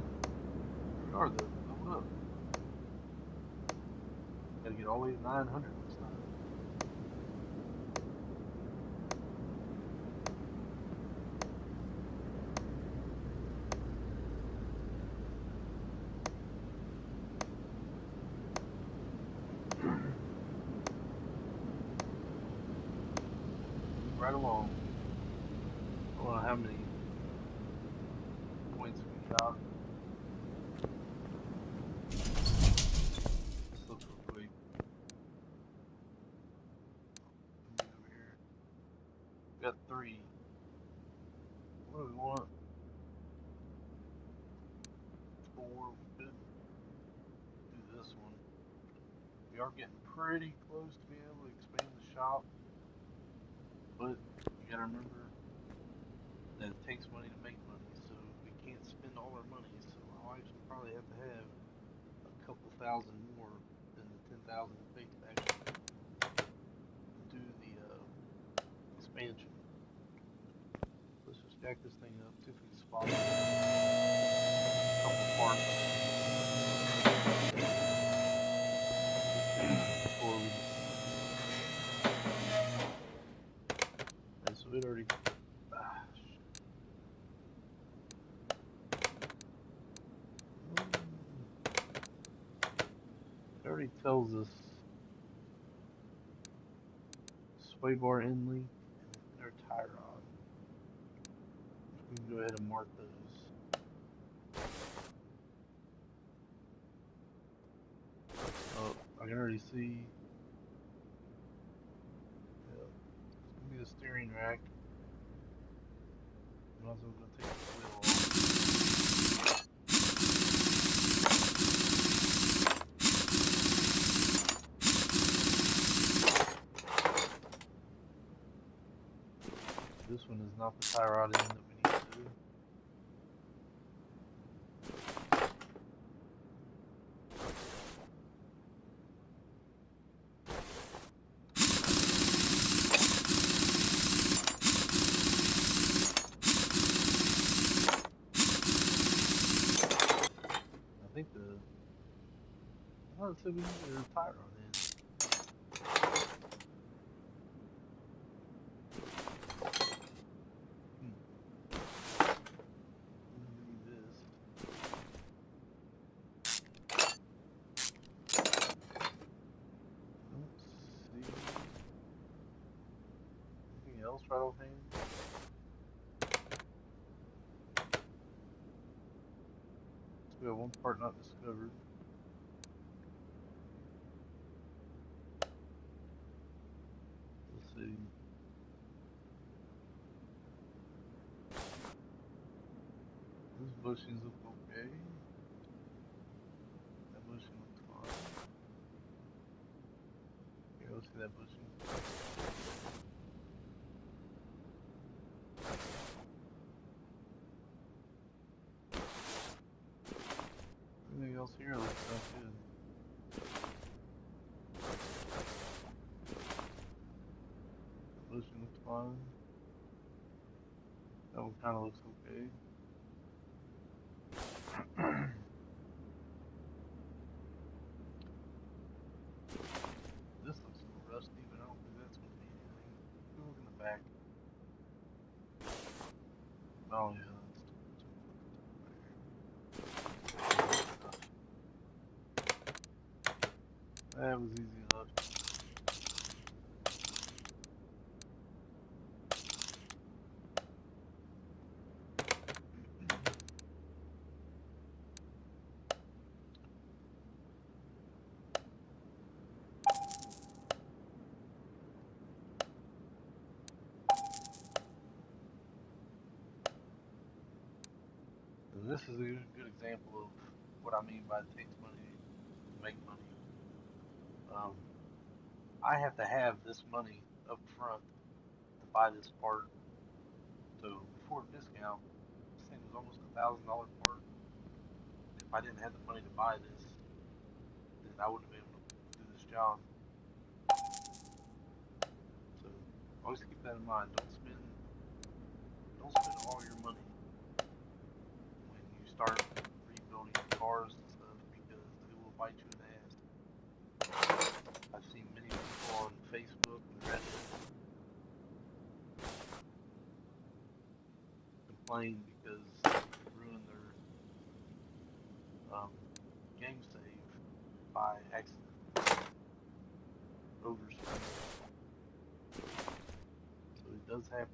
We are though, leveled up. Gotta get all the way to 900 this time. right along. I don't know how many points we got. Let's look real quick. Let me over here. We got 3. What do we want? 4. We could do this one. We are getting pretty close to being able to expand the shop, but you gotta remember that it takes money to make money, so we can't spend all our money. So I'll actually probably have to have a couple thousand more than the 10,000 it takes to actually do the expansion. Let's just jack this thing up, see if we can spot a couple parts before we just. Okay, so it already. It already tells us sway bar end leak and inner tie rod. We can go ahead and mark those. Oh, I can already see. Yeah, it's gonna be the steering rack. Might as well go take the wheel off. This one is not the tie rod end that we need to do. I think I thought it said we needed a tie rod end. Else right offhand? So we have one part not discovered. Let's see. Those bushings look okay. That bushing looks fine. Here, let's see that bushing. Everything else here looks so good. The bushing looks fine. That one kind of looks okay. This looks a little rusty, but I don't think that's going to be anything. Let's look in the back. Oh yeah, that was easy enough. This is a good example of what I mean by it takes money to make money. I have to have this money up front to buy this part. So before discount, this thing was almost $1,000 part. If I didn't have the money to buy this, then I wouldn't have been able to do this job. So always keep that in mind. Don't spend all your money when you start rebuilding cars and stuff because it will bite you in the ass. I've seen many people on Facebook and Reddit complain because they ruined their game save by accident overspending. So it does does happen.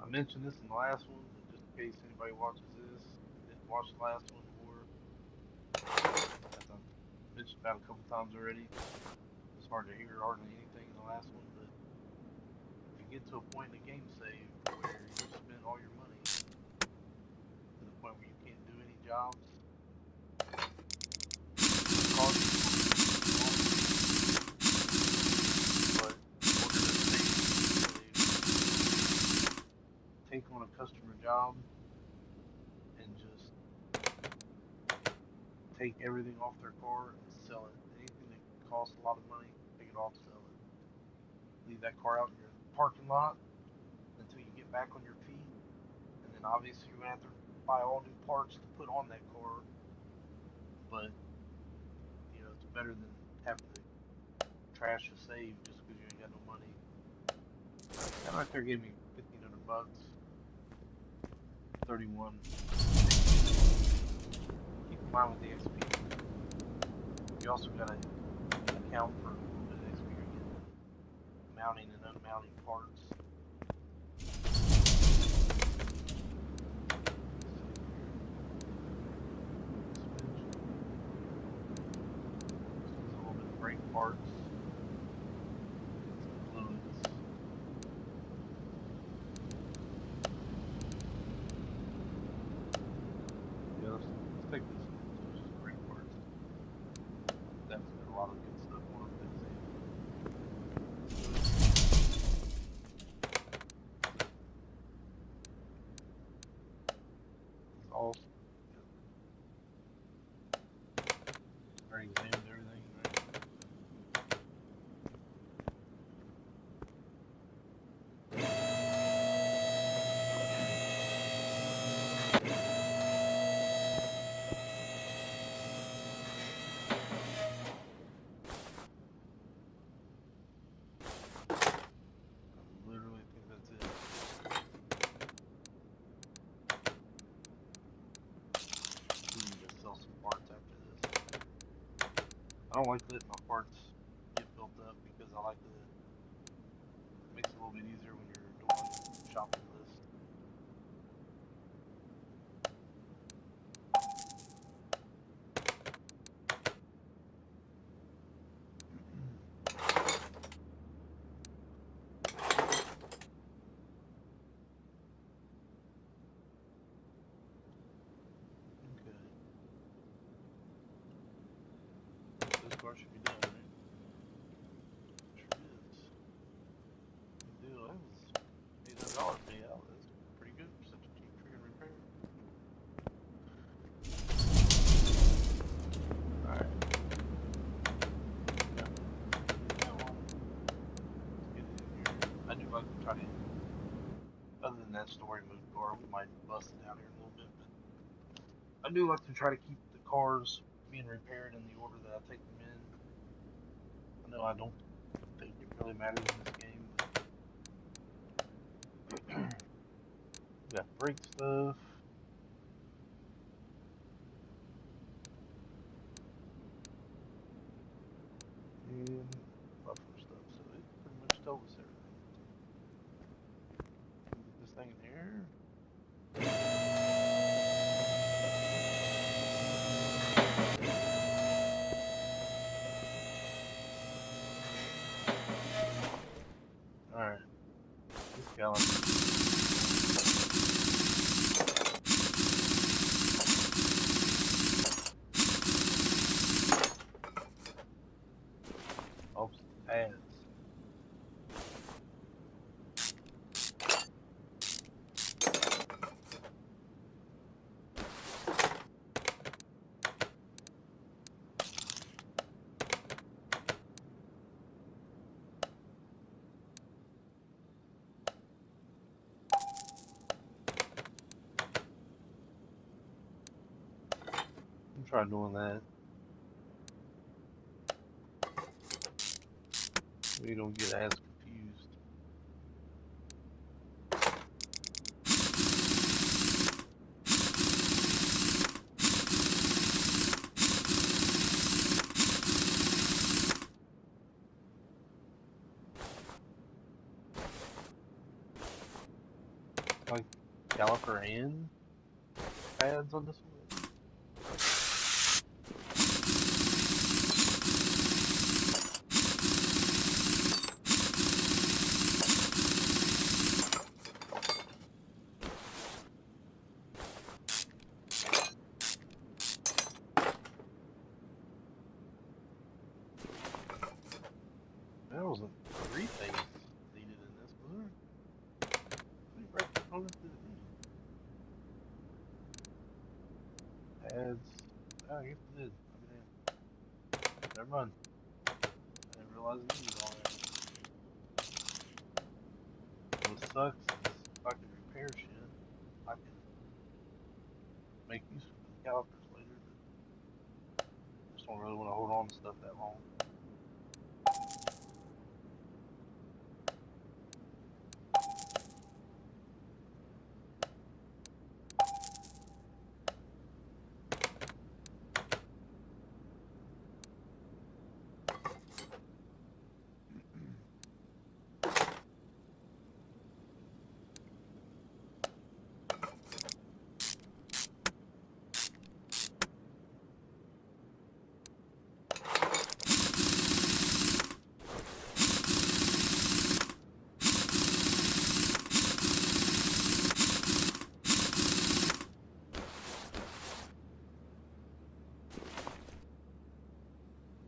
I mentioned this in the last one, but just in case anybody watches this, didn't watch the last one, or as I mentioned about a couple times already, it's hard to hear hardly anything in the last one. But if you get to a point in the game save where you spent all your money to the point where you can't do any jobs, it costs you but in order to take on a customer job and just take everything off their car and sell it. Anything that costs a lot of money, take it off, sell it. Leave that car out in your parking lot until you get back on your feet, and then obviously you're gonna have to buy all new parts to put on that car. But it's better than having to trash a save just because you ain't got no money. That right there gave me $1,500, 31. Keep in mind with the XP, you also gotta account for a little bit of XP you're getting mounting and unmounting parts. A little bit of brake parts, some fluids. Let's take this one. So it's just brake parts. That's got a lot of good stuff on it. It's all already examined everything, right? I literally think that's it. We need to sell some parts after this. I don't like letting my parts get built up because I like to. It makes it a little bit easier when you're doing shopping list. Okay. This car should be done, right? Sure is. Good deal. That was $800 payout. That's pretty good for such a cheap trigger repair. Alright. Yeah. Now, let's get it in here. I do like to try to, other than that story mode car, we might bust it down here a little bit, but I do like to try to keep the cars being repaired in the order that I take them in. I know I don't think it really matters in this game, but we got brake stuff. And muffler stuff, so it pretty much tells us everything. So get this thing in here. Alright, this gallon. Helps the pads. try doing that. We don't get as confused. Like caliper and pads on this one. There wasn't three things needed in this, was there? How many brake components did it need? Pads. Oh, I guess it did. I mean, never mind. I didn't realize it needed all that. What sucks is if I can repair shit, I can make use of the calipers later, but I just don't really want to hold on to stuff that long.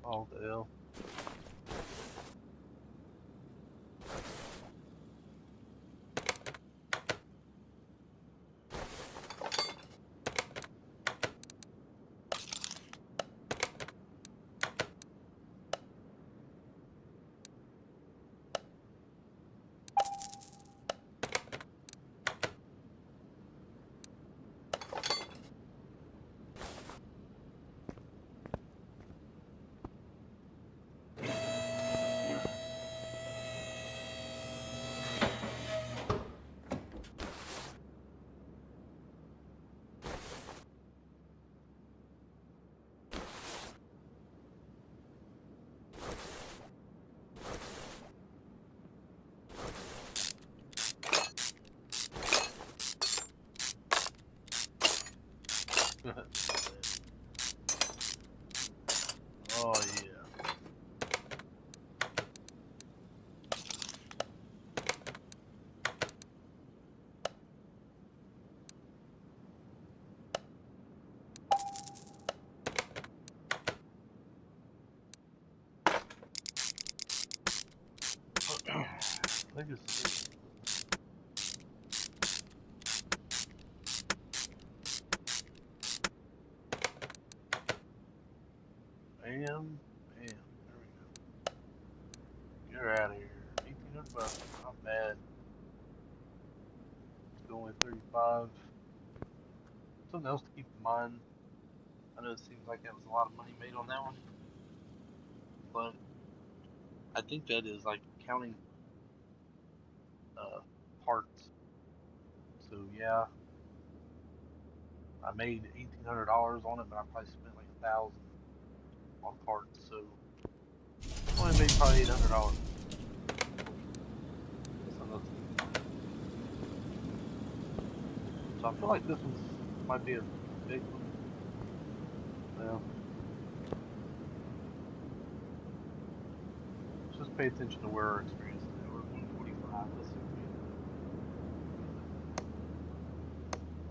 Oh, the hell. Oh, yeah. I think it's bam, bam. There we go. You're out of here. 1,800 bucks. Not bad. Still only 35. Something else to keep in mind. I know it seems like that was a lot of money made on that one, but I think that is like counting uh, parts. So yeah, I made $1,800 on it, but I probably spent like 1,000 on parts. So I only made probably $800. Something else to keep in mind. So I feel like this one might be a big one. Well, just pay attention to where our experience is at. We're at 145. Let's see if we get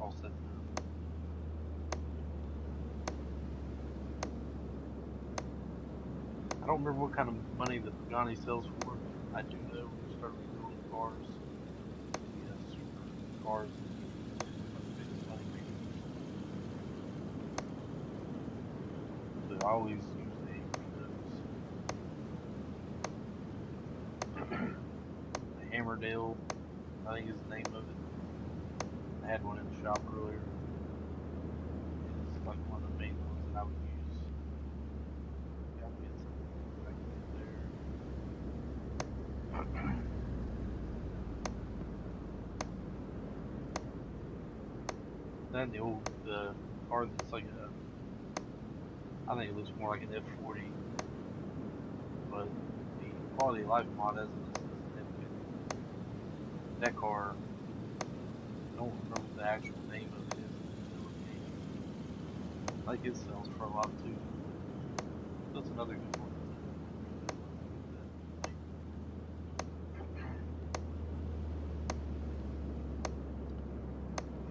all set now. I don't remember what kind of money the Pagani sells for. I do know when you start rebuilding cars, super cars, the biggest money makers. So I always usually aim for those. The Hammerdale, I think is the name of it. I had one in the shop earlier. It's like one of the main ones that I would use. Yeah, I'll get some if I can get there. Then the car that's like a, I think it looks more like an F40, but the quality of life mod has it listed as an F50. That car, I don't remember what the actual name of it is in the delegation. Like it sells for a lot too. That's another good one to get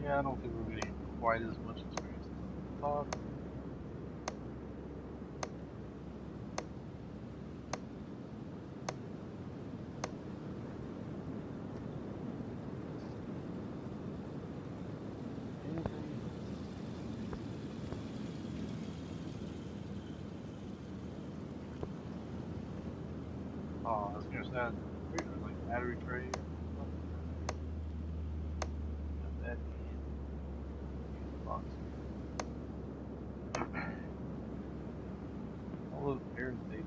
that. Yeah, I don't think we're getting quite as much experience as I thought. Oh, I was gonna say, I figured it was like battery tray or something. Got that in fuse box. All those parents they do.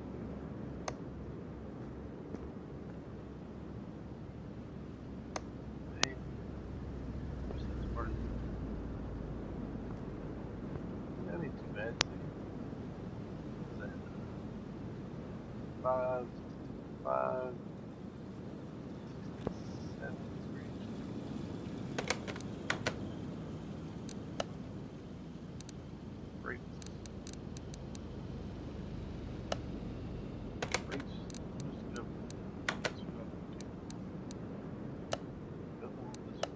Hey, wish that's part of it. That ain't too bad. See, what's that? 5, 67 experience. Brakes. Brakes. Just go. Let's go. Go this way.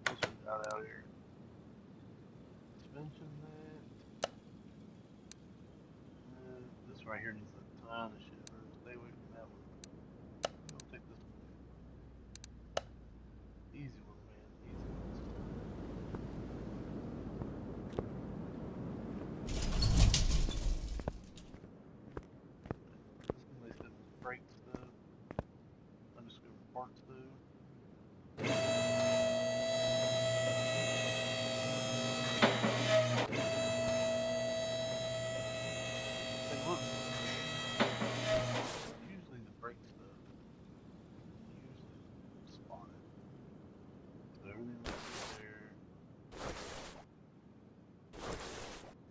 This one got out here. Suspension that. This right here needs a ton of shit. Stay away from that one. We'll take this one. Easy one, man. Easy ones. This one they said was brake stuff. Undiscovered parts though. Hey, look. Usually the brake stuff usually spotted. So everything looks good there.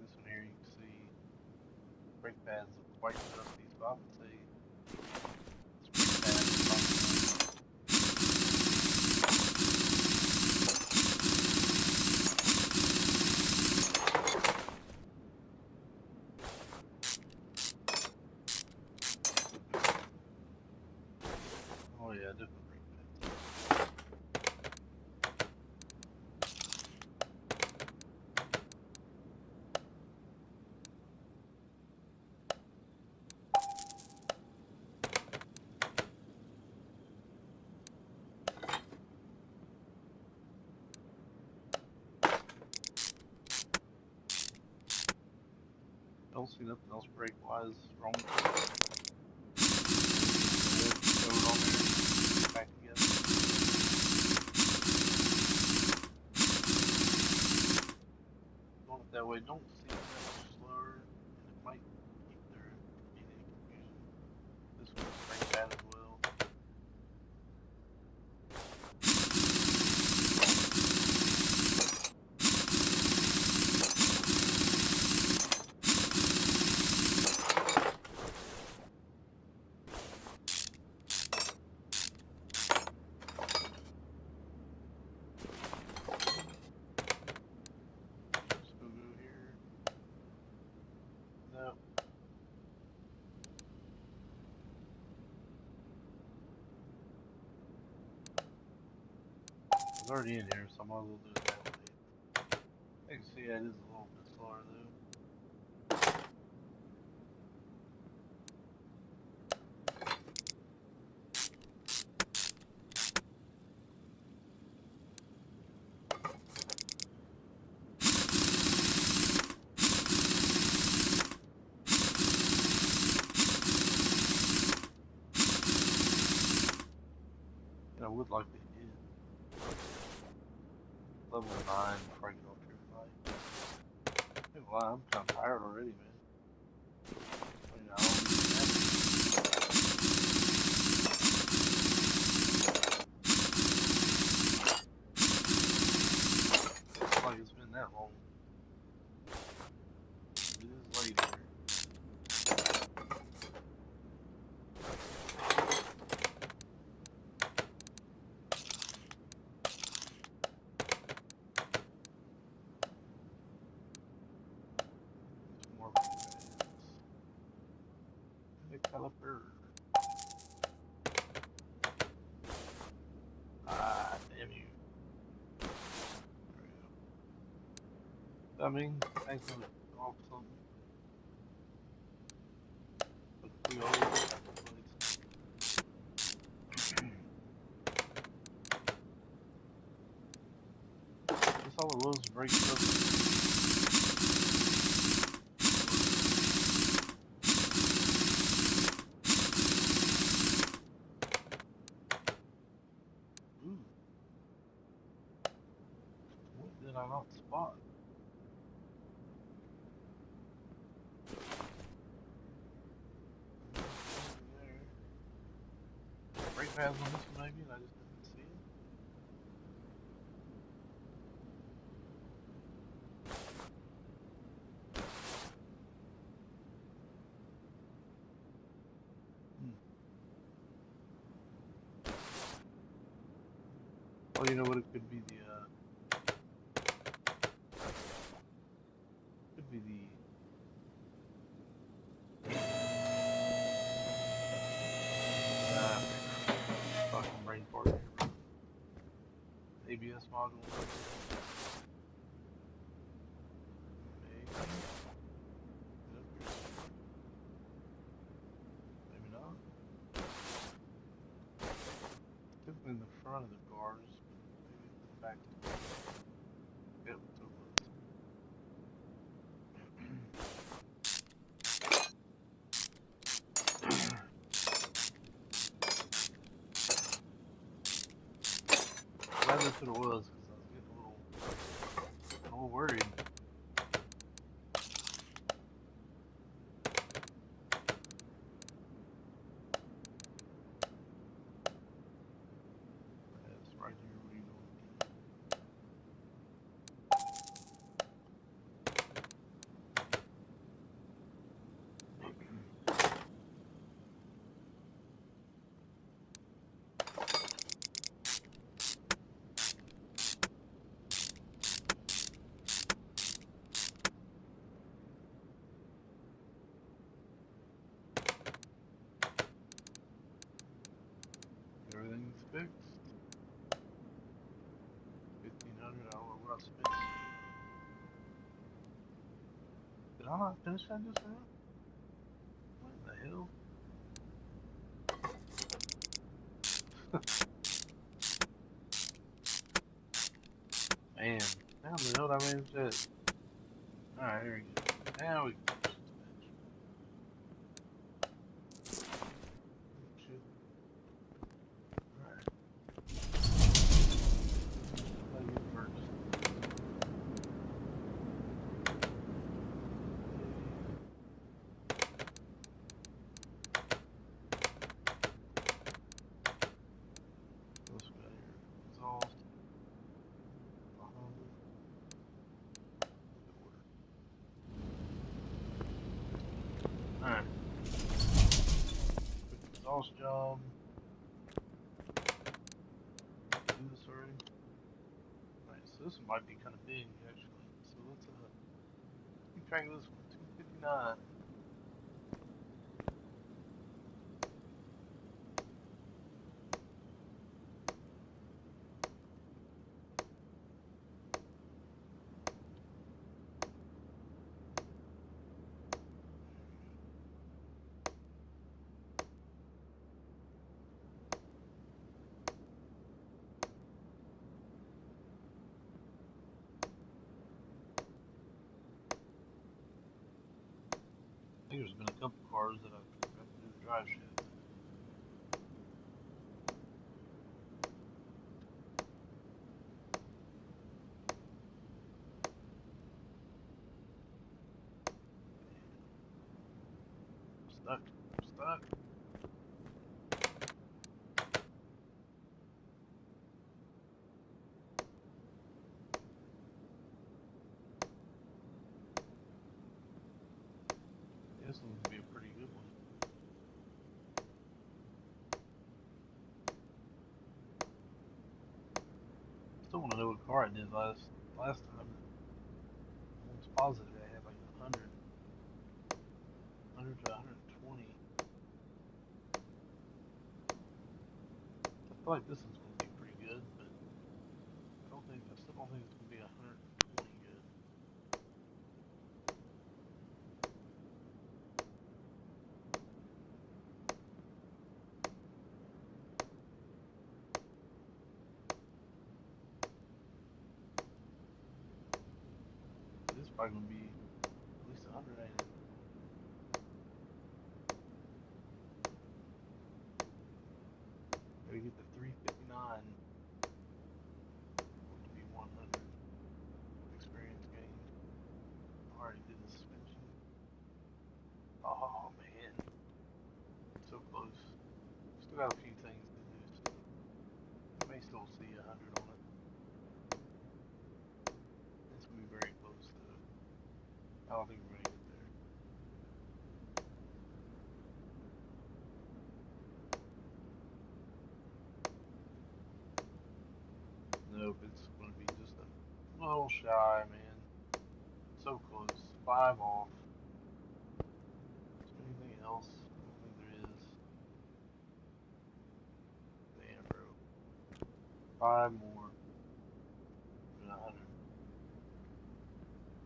This one here you can see brake pads look quite dusty, so I would say this brake pad is probably. Oh yeah, different brake pads. Don't see nothing else brake wise wrong with it. Throw it on there, back together. Going it that way don't seem that much slower, and it might keep there from being any confusion. This one's brake pad as well. Let's go here. No. It's already in here, so I might as well do it that way. You can see that is a little bit slower though. would like to hit level 9 before I get off here tonight. Hey, well, I'm kind of tired already, man. I mean, I don't even have It's like it's been that long. It is late here. Some more pads. And a caliper. Ah, damn you. There we go. I mean, thanks for off something. But we always have to play. That's all it was, break stuff. Ooh. What did I not spot? Brake pads on this one maybe, and I just didn't see it. Well, you know what? It could be the could be the fucking brain fart here, bro. ABS module. Maybe. Get up here. Maybe not. Typically in the front of the cars, maybe in the back. Yep, so it was. Glad that's what it was, because I was getting a little worried. That's right here where you go. Everything's fixed. 1,500. I don't know what I spent. Did I not finish that just now? What the hell? Man, now the hell I managed that. Alright, here we go. Now we can finish this bitch. Oh, shit. Alright. I'll get first. What's we got here? Exhaust. Honda. Good order. Alright. Quick exhaust job. Do this already. Alright, so this one might be kind of big actually. So let's keep track of this one. 259. I think there's been a couple cars that I've forgot to do the drive shaft. Stuck. Stuck. This one's gonna be a pretty good one. Still want to know what car I did last time. I was positive I had like 100 to 120. I feel like this one's gonna be pretty good, but I still don't think it's gonna be 120 good. This is probably gonna be at least 100, ain't it? Gotta get the 359 to be 100 experience gained. I already did the suspension. Oh man, so close. Still got a few things to do, so you may still see 100 on it. It's gonna be very close though. I don't think we're gonna get there. Nope, it's gonna be just a little shy, man. So close. 5 off. Is there anything else? I don't think there is. Damn, bro. 5 more. Than 100.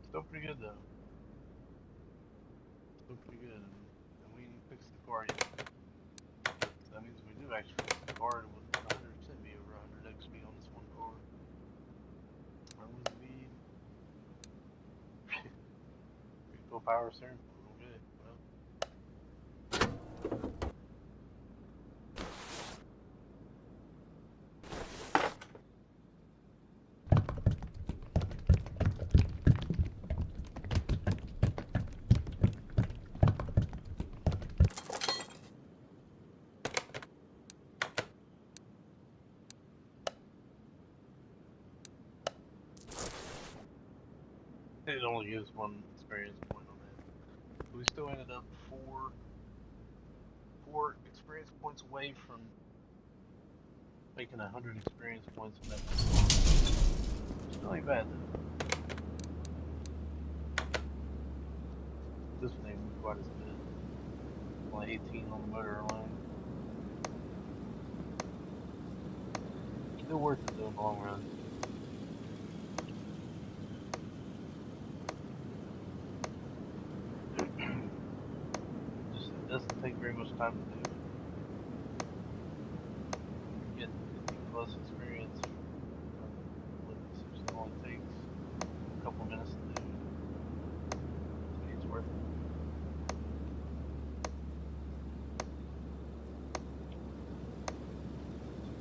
Still pretty good though. Still pretty good. And we ain't fixed the car yet. So that means we do actually fix the car, it would 100% be over 100 XP on this one car. I lose the lead. Refill power steering fluid. Okay, well. It only gives 1 experience point on that. But we still ended up 4 experience points away from making 100 experience points on that. Still ain't bad though. This one ain't quite as good. Only 18 on the motor alone. Still worth it though in the long run. It doesn't take very much time to do it. You get 50 plus experience. It only takes a couple minutes to do. So it's worth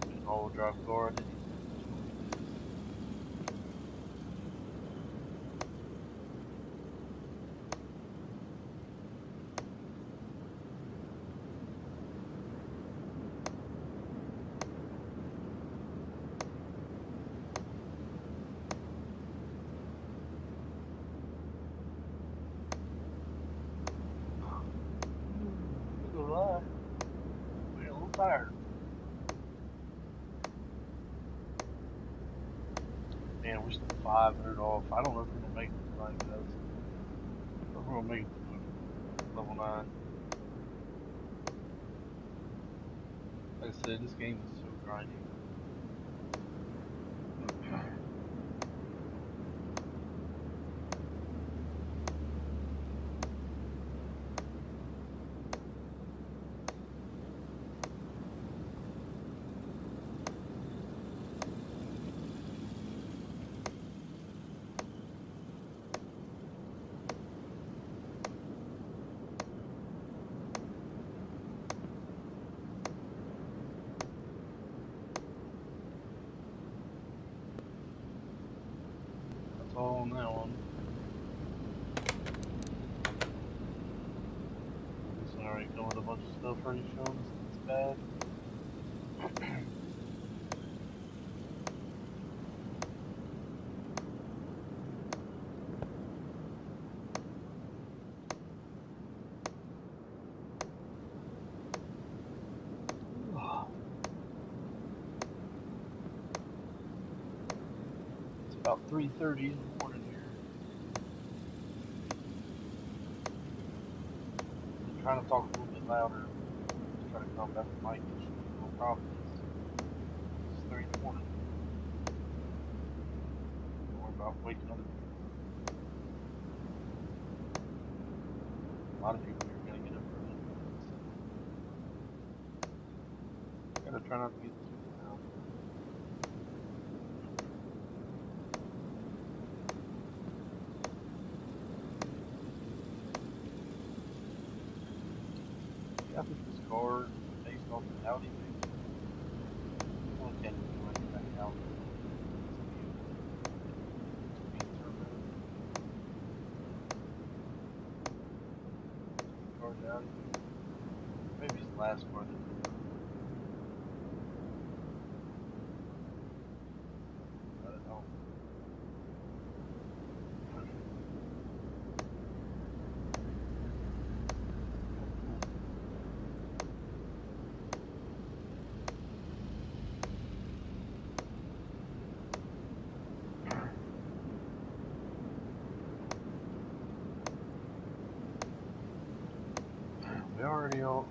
it. An all drive car. We're a little tired. Man, we're still 500 off. I don't know if we're gonna make it tonight, guys. I don't know if we're gonna make it to level 9. Like I said, this game is so grindy. That's all on that one. Alright. showing a bunch of stuff already showing us that it's bad. It's about 3:30 in the morning here. I'm trying to talk a little bit louder. Just try to combat the mic issue. The problem is it's 3 in the morning. Don't worry about waking other people. A lot of people are gonna get up early. So gotta try not to get too loud. I think this car based off the Audi thing. Well, it can't do anything out. Speed turbo. Car's Audi. Maybe it's the last car that did it. I don't know. We're already on.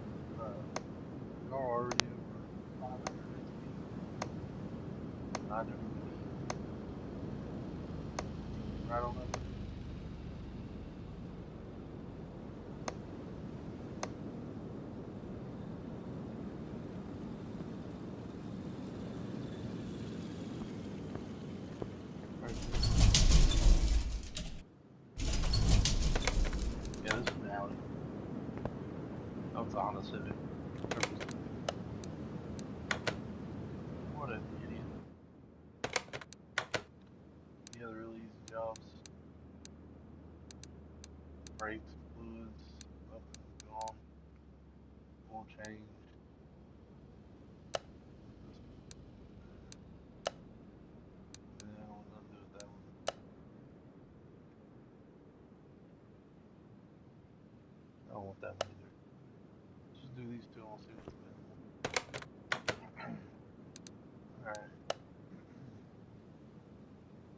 We're already over 500 XP. 900 right on that. Yeah, this is an Audi. Oh, it's a Honda Civic. What an idiot. He had really easy jobs. Brakes, fluids, up and gone. Oil change. Yeah, I don't want nothing to do with that one. I don't want that one either. Let's just do these two and we'll see what's available. Alright.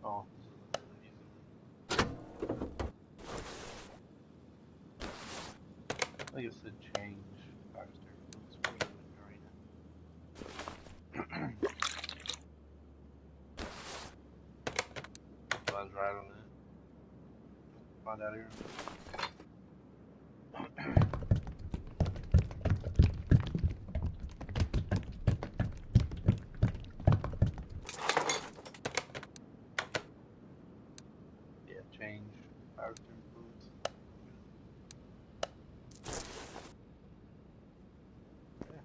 Oh, this is a really easy one. I think it said change. Power steering fluids for the arena. Mine's right on it. Find out here. Yeah, change power steering fluids. Yeah.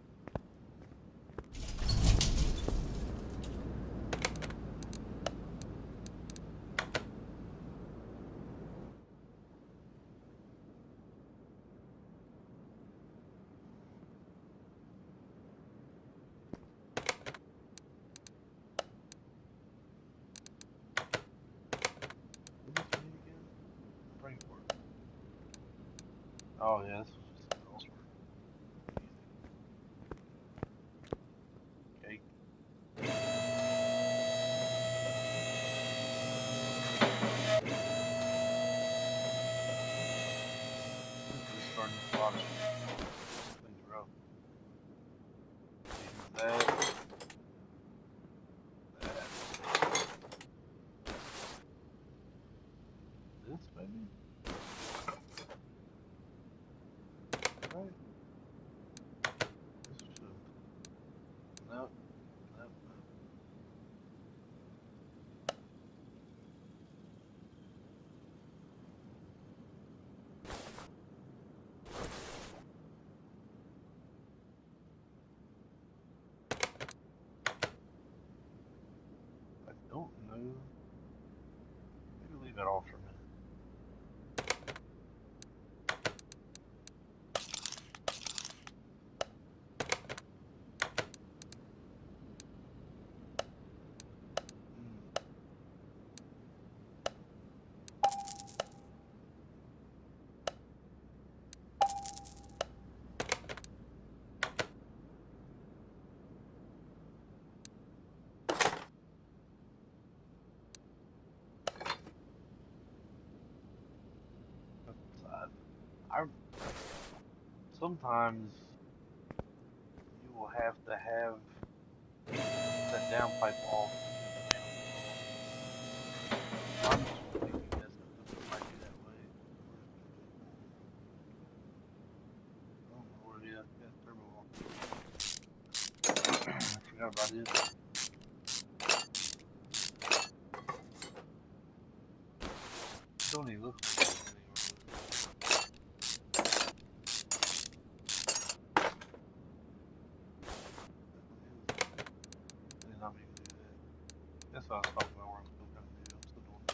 What does this mean again? Bring it forward. Oh yeah, this was just crossword. Easy. Cake. This is starting to lot of things rough. That. This maybe? Right? This should. Nope. Nope. Nope. I don't know. Maybe leave that off for a minute. I sometimes you will have to have that downpipe off to get the sound to go off. I'm just thinking that's it might be that way. I don't know where it is. Yeah, turbo off. I forgot about it. Don't even look like it anyway. I did not mean to do that. That's what I was talking about where I'm still kind of new. I'm still doing it.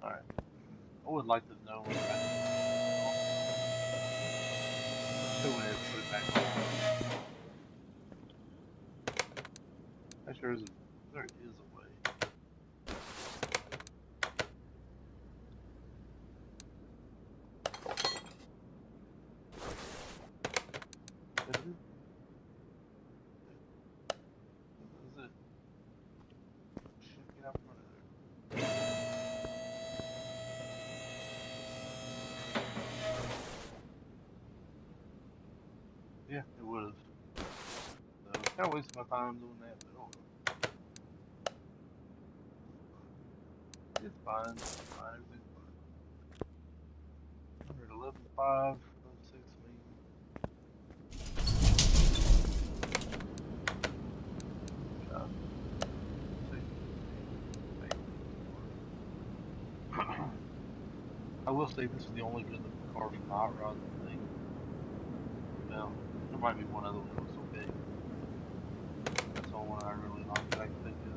Alright. I would like to know whether I can show when to put it back on. I'm sure there is a way. Is it? Is it? Shit, get out from under there. Yeah, it would have. So, kind of wasted my time doing that, but oh well. It's fine. It's fine. Everything's fine. 111.5, 06 lean. Shot. I will say this is the only good looking car from the Hot Rod thing. Now, there might be one other one that looks okay. That's the only one I really like that I can think of.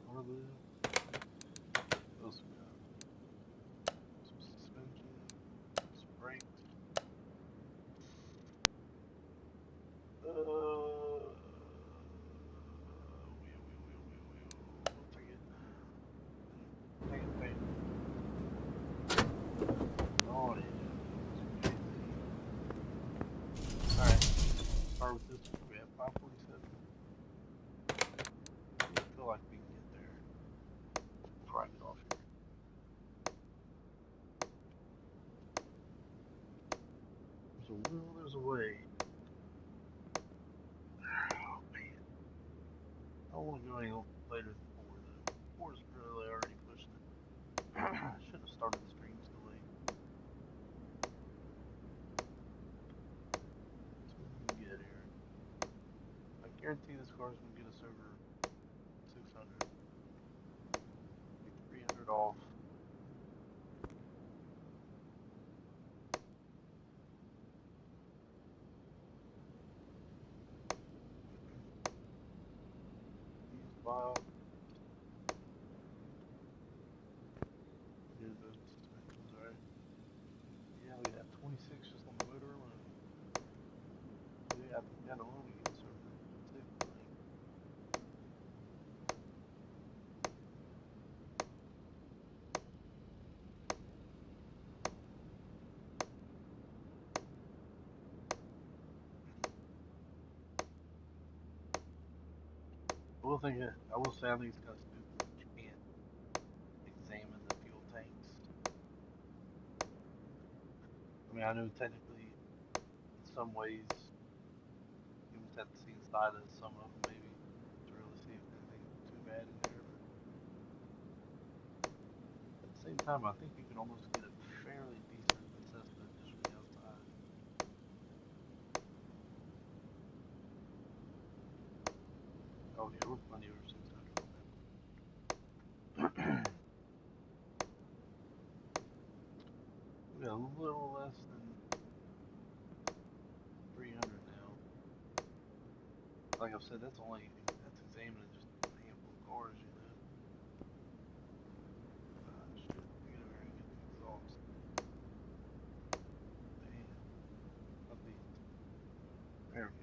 What are those? Those we got. Some suspension, some brakes. We'll take it. Take it. Oh yeah. Alright. Start with this one. We have 547. I feel like we can get there before I get off here. There's a will, there's a way. Oh man. I don't want to go any later than 4 though. 4 is really already pushing it. I should have started the stream so late. Let's see what we can get here. I guarantee this car is going to get us over 600. Like 300 off. Use file. Here's the suspensions, alright. Yeah, we got 26 just on the motor alone. Yeah, I think that alone we get us over 6. I will say I think it's kind of stupid that you can't examine the fuel tanks. I mean, I know technically, in some ways, you must have to see inside of some of them maybe to really see if anything's too bad in there. But at the same time, I think you can almost get a fairly decent assessment just from the outside. Oh Oh yeah, we're plenty over 600 on that. We got a little less than 300 now. Like I've said, that's examining just a handful of cars, you know. Ah, shit. Let me get over here and get the exhaust. Damn. Not these. There we go.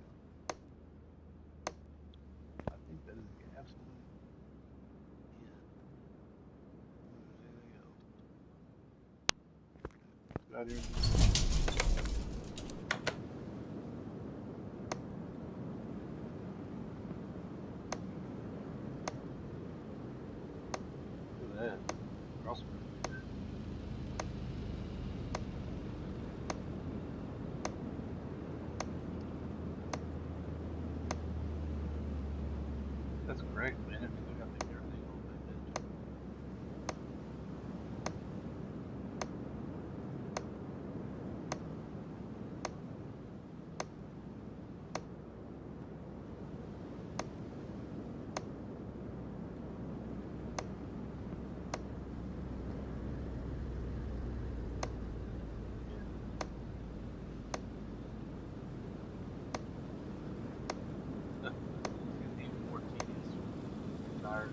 I think that is the absolute end. If there's anything else. Go out here and look at that. Crossword. That's correct, man. It means I got to take everything off that bitch. Yeah. It's getting even more tedious. I'm tired.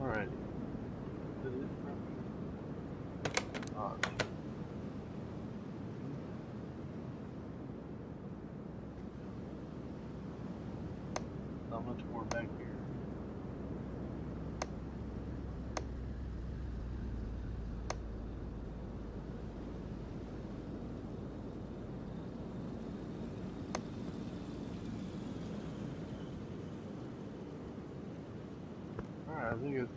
Alrighty. Did it from oh, not much more back here. Alright, I think it's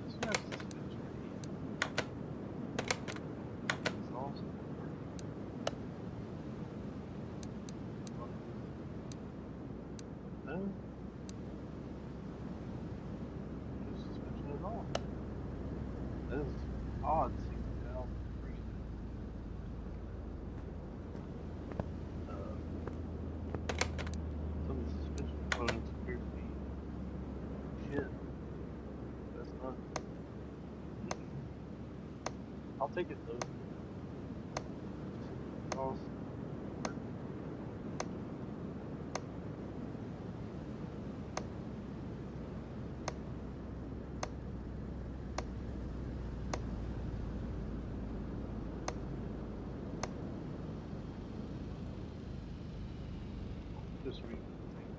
this guy's suspension is awesome. No? No suspension at all. That is odd seeing how freaking some of the suspension components appear to be shit. That's not. I'll take it though. Because just read the thing.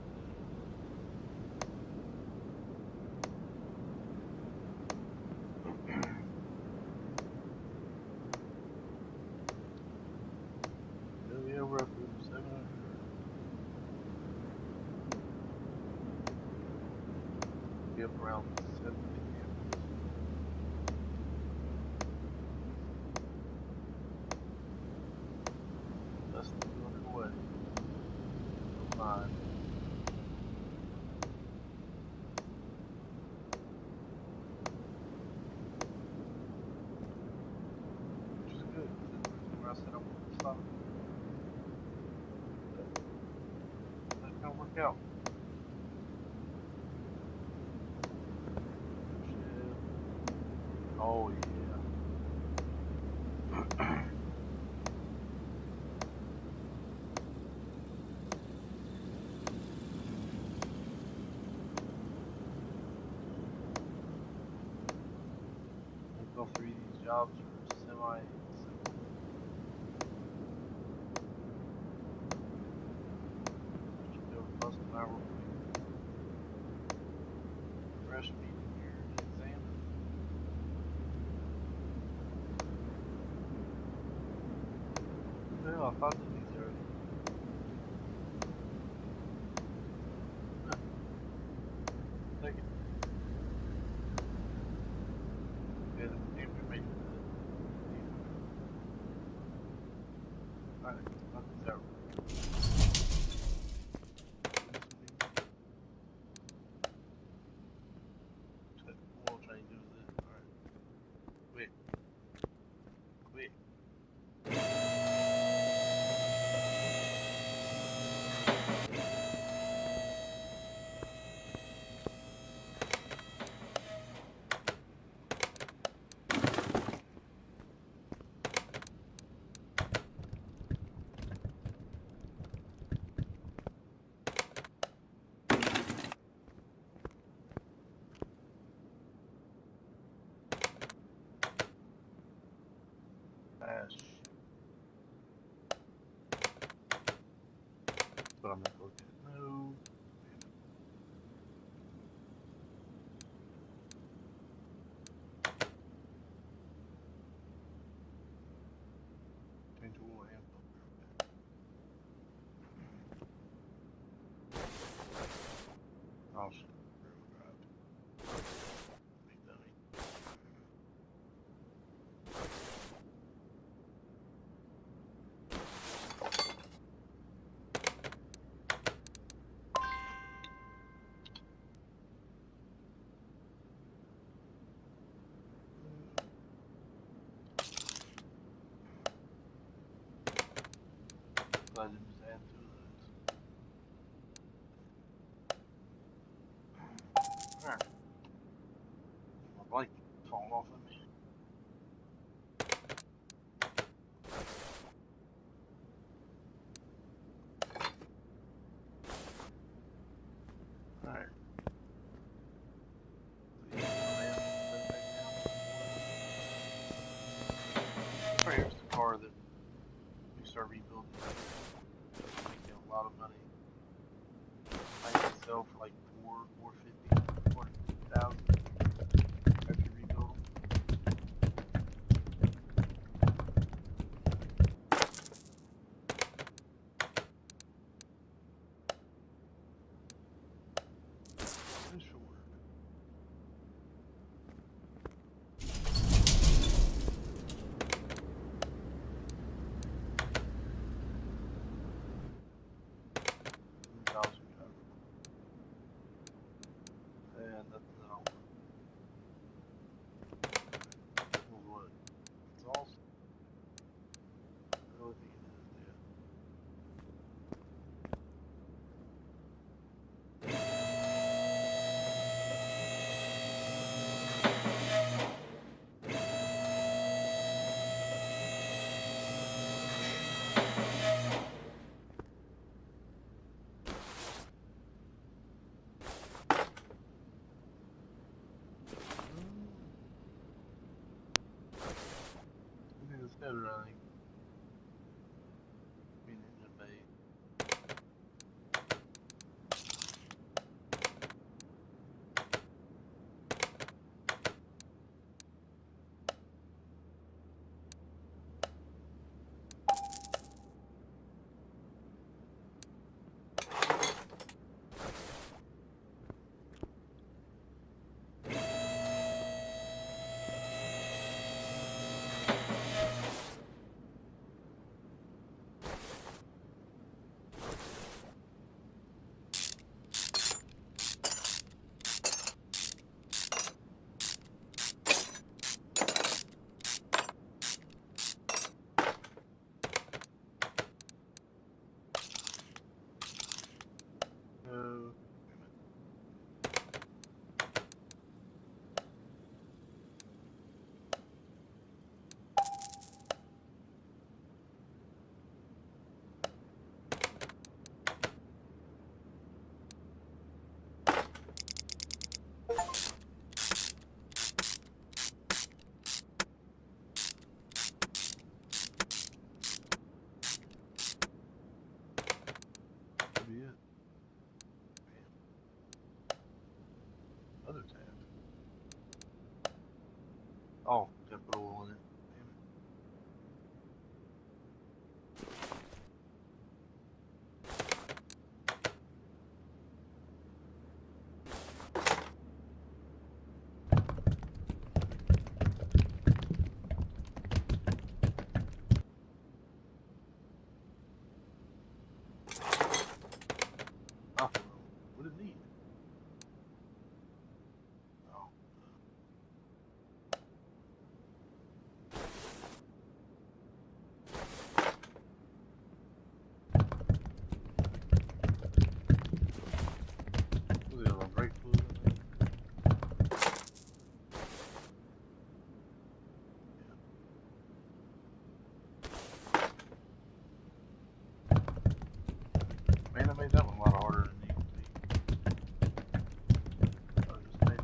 Yeah, we're up to 700. Be up around 70. Less than 200 away. Come on. Which is good. Where I said I wanted to stop. That kind of work out. Shit. Oh yeah. Let's go through these jobs are semi-simple. Just go bust them out real quick. Fresh meat in here and examine. Well, I thought I did these already. I didn't just add two of those. Alright. My blanket falling off of me. Alright. Here's the car that we start rebuilding. Making a lot of money. I can sell for like 450,000 after you rebuild them. Sure. And nothing at all. Well, what? It's awesome. I really think it is, yeah. Instead of running, being in the bay. So, that'll be it. Man. Other tab. Oh, gotta put oil in it. Damn it. Oh, what did it need? Oh. Was it a brake fluid? Man, I made that one a lot harder than it needed to be. I just made it.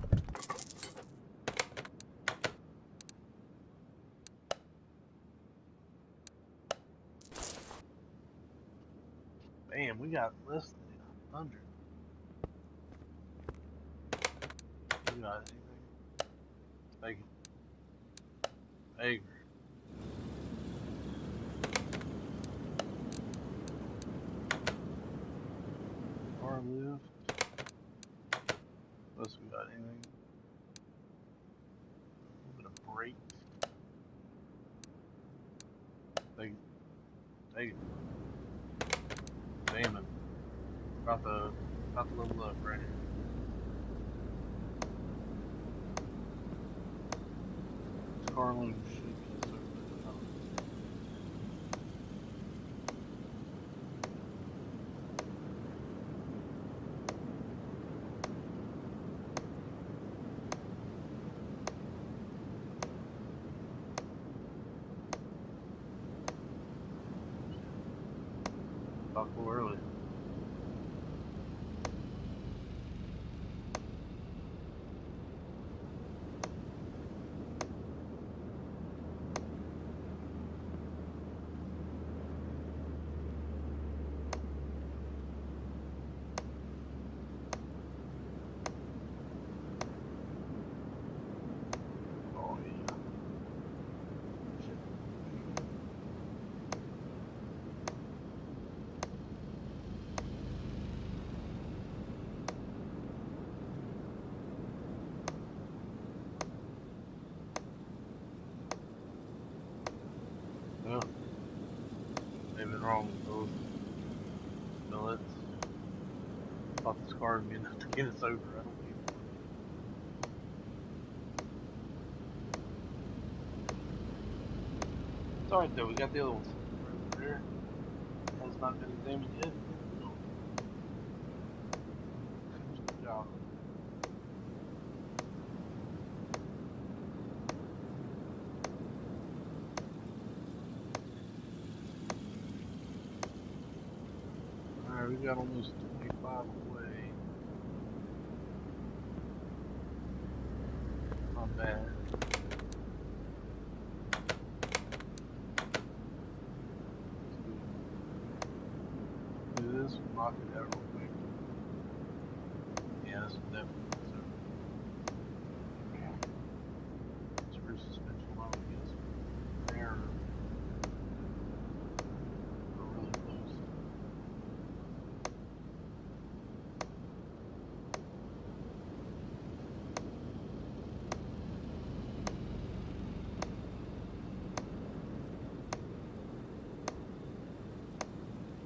Damn, we got less than 100. You got anything? Take it. Acre. Car lift. Unless we got anything. A little bit of brakes. Take it. Take it. Damn it. About to level up right here. This car loan should be a certain amount. I'll go early. Oh yeah. Shit. Well, they've been wrong both. No, let's thought this car would be enough to get us over. I don't need more. It's alright though, we got the other ones. Right there. It has not been examined yet. We'll finish the job. Alright, we got almost 25 away. Not bad. Let's do this, we'll knock it out real quick. Yeah, this will definitely be so. It's rear suspension alone, I guess. Rare or really close.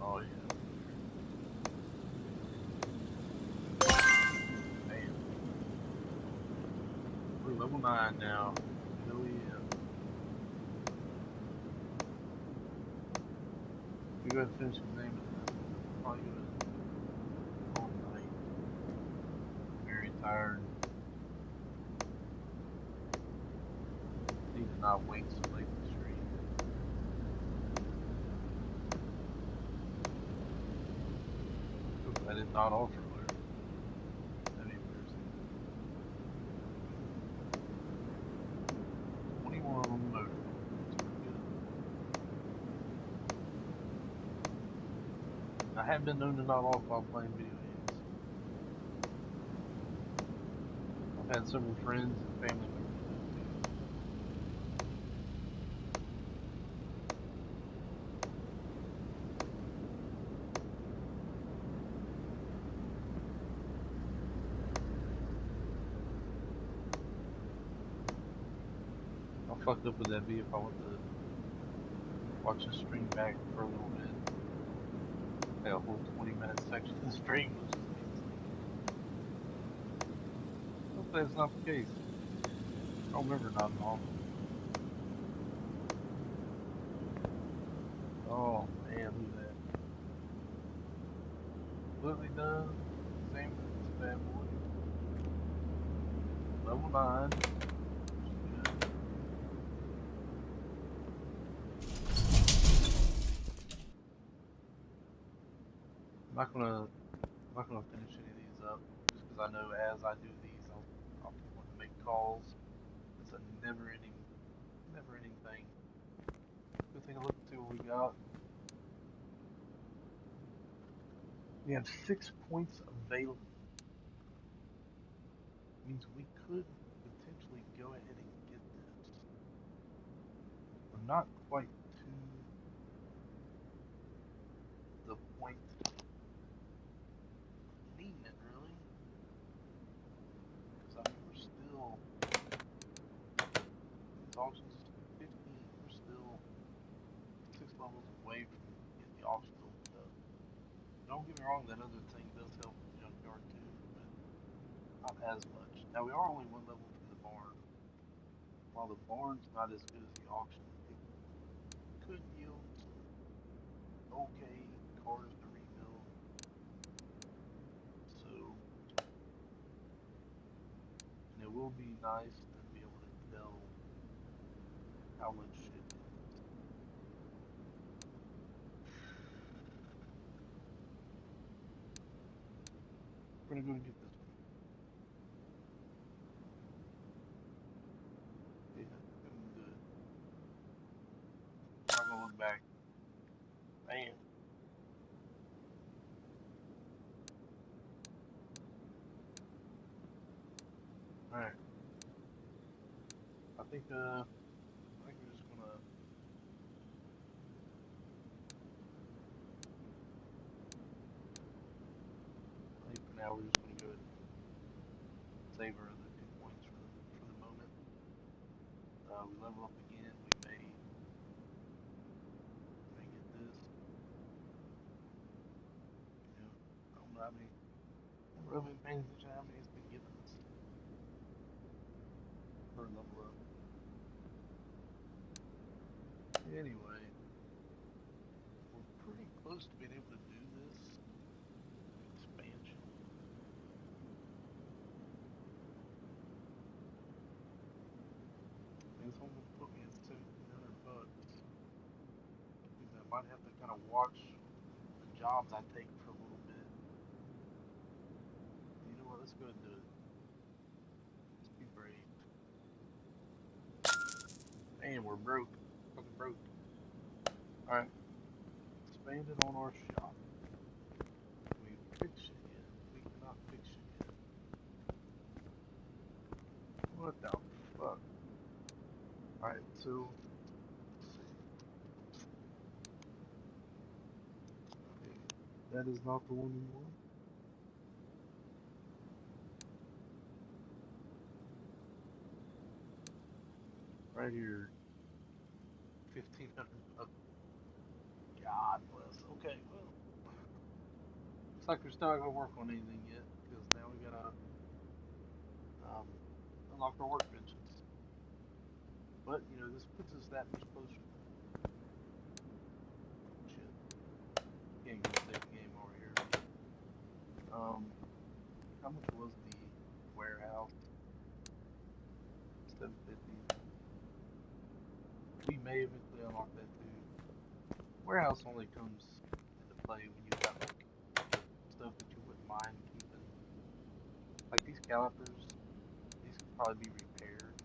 Oh yeah. Man. We're level 9 now. Hell yeah. We gotta finish examining this. Probably gonna all night. Very tired. Need to not wait so late in the stream. Hope I did not offer alert. That'd be embarrassing. 21 on the motor. That's pretty good. I have been known to not off while playing video games. I've had several friends and family members do it too. I fucked up with that V if I want to watch the stream back for a little bit. Like a whole 20-minute section of the stream was just me sleeping. Hopefully that's not the case. I don't remember nodding off. Oh man, who's that? Completely done. Same with this bad boy. Level 9. Good. I'm not gonna finish any of these up just because I know as I do these, I'll be wanting to make calls. It's a never-ending thing. Good thing I look and see what we got. We have 6 points available. Means we could potentially go ahead and get this. We're not quite to the point of needing it really, because I mean we're still this auction's 15. We're still 6 levels away from getting the auctions opened up. Don't get me wrong, that other thing does help the junkyard too, but not as much. Now we are only 1 level from the barn. While the barn's not as good as the auction, it could yield some okay cars to rebuild. So, and it will be nice to be able to tell how much shit is. gonna go get this one. Yeah, I'm good. I'm not gonna look back. Man. Alright. I think we're just gonna I think for now we're just gonna go ahead and save our other 2 points for the moment. We level up again, we may get this. You know, I don't know how many I've never really been paying attention to how many it's been giving us per level up. Anyway, we're pretty close to being able to do this expansion. This one will put me at $1,700. Means I might have to kind of watch the jobs I take for a little bit. You know what? Let's go ahead and do it. Let's be brave. And we're broke. Fucking broke. Alright. Expanded on our shop. Can we fix it yet? We cannot fix it yet. What the fuck? Alright, so let's see. Okay. That is not the one we want. Right here. 1,500 bucks. God bless. Okay, well. Looks like we're still not gonna work on anything yet, because now we gotta um, unlock our workbenches. But, you know, this puts us that much closer. Shit. Can't go save the game over here. How much was the warehouse? 750. We may eventually unlock that too. Warehouse only comes into play when you've got like stuff that you wouldn't mind keeping. Like these calipers, these could probably be repaired.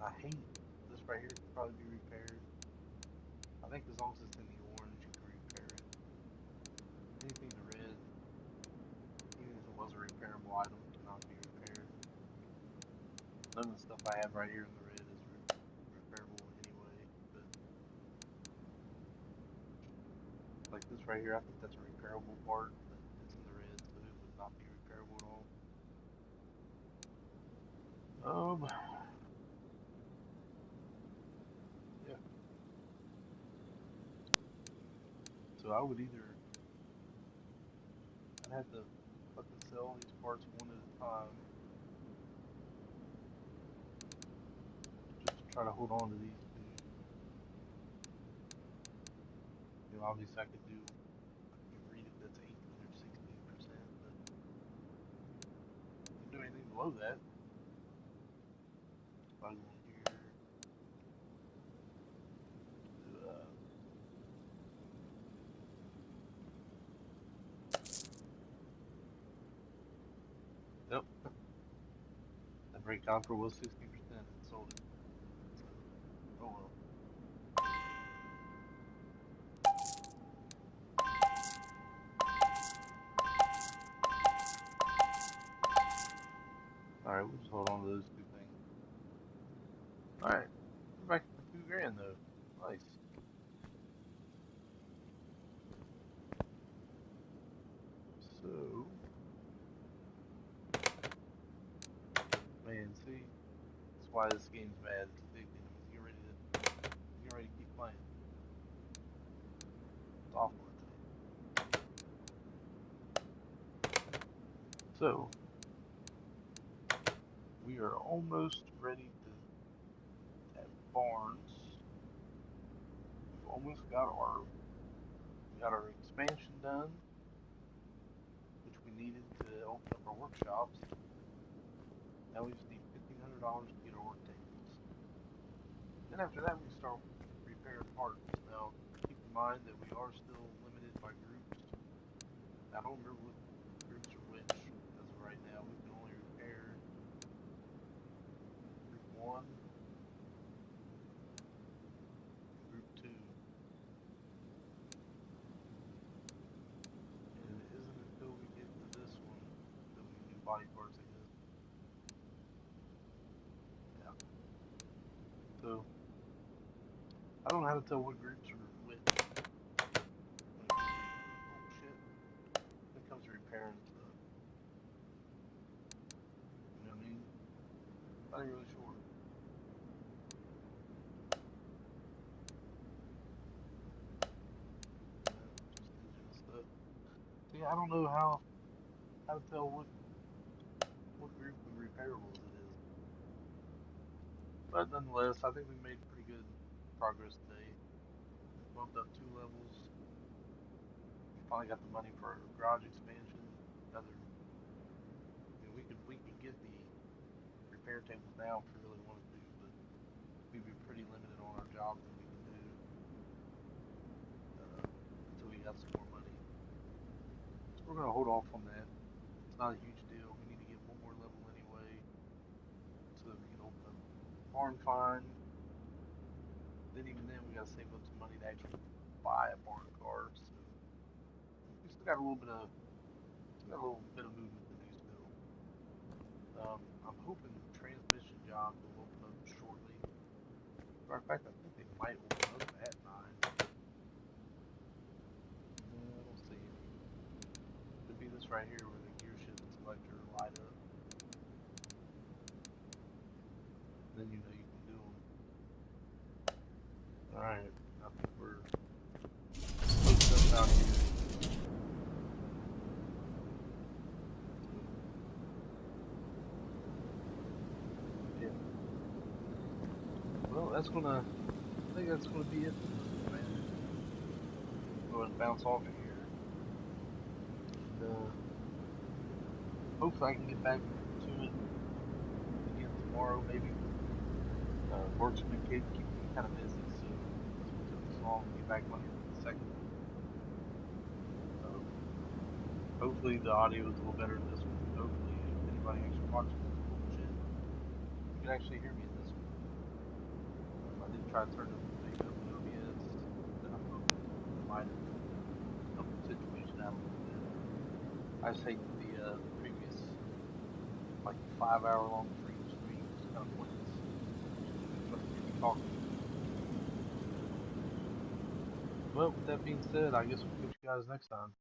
I hate this right here could probably be repaired. I think as long as it's in the orange, you can repair it. Anything in the red, even if it was a repairable item, cannot be repaired. None of the stuff I have right here in the red is repairable anyway. But like this right here, I think that's a repairable part, but it's in the red, so it would not be repairable at all. Yeah. So I would either I'd have to fucking sell these parts one at a time, just to try to hold on to these two. You know, obviously I could do. I can't read if that's 18 or 16%, but I can do anything below that. If I go in here, do yep, that break copper was 60% and sold it. So, oh well. Alright, we'll just hold on to those two things. Alright, we're back to 2 grand though. Nice. So, man, see, that's why this game's bad. It's addicting. It means you get ready to keep playing. It's awful, I tell you. So, we are almost ready to have barns. We've almost got our expansion done, which we needed to open up our workshops. Now we just need $1,500 to get our work tables. Then after that, we can start repairing parts. Now, keep in mind that we are still limited by groups. I don't remember what groups are which. body parts, I guess. Yeah. So I don't know how to tell what groups are which when it comes to oh shit. When it comes to repairing stuff. You know what I mean? Not even really sure. Just engine stuff. So yeah, I don't know how to tell what group of repairables it is. But nonetheless, I think we made pretty good progress today. We bumped up 2 levels. We finally got the money for our garage expansion. Another, we could get the repair tables now if we really wanted to, but we'd be pretty limited on our jobs that we can do uh, until we got some more money. So we're gonna hold off on that. It's not a huge deal. We need to get one more level anyway, so that we can open up barn find. Then even then, we gotta save up some money to actually buy a barn car. So we still got a little bit of movement to do still. I'm hoping transmission jobs will open up shortly. Matter of fact, I think they might open up at 9. No, I don't see any. Could be this right here where the gear shift selector light up. Then you know you can do them. Alright, I think we're close up out here. So, yeah. Well, I think that's gonna be it for this one, man. Go ahead and bounce off of here. And, hopefully I can get back to it again tomorrow, maybe. Work's been keeping me kind of busy, so that's what took this long to get back on here for the second one. Um, Hopefully the audio is a little better in this one. Hopefully, if anybody actually watches this bullshit, you can actually hear me in this one. I did try to turn up the maybe up the OBS, but I'm hoping it might have helped the situation out a little bit. I just hate the previous like 5 hour long stream was kind of pointless. Just a bunch of people talking. Well, with that being said, I guess we'll catch you guys next time.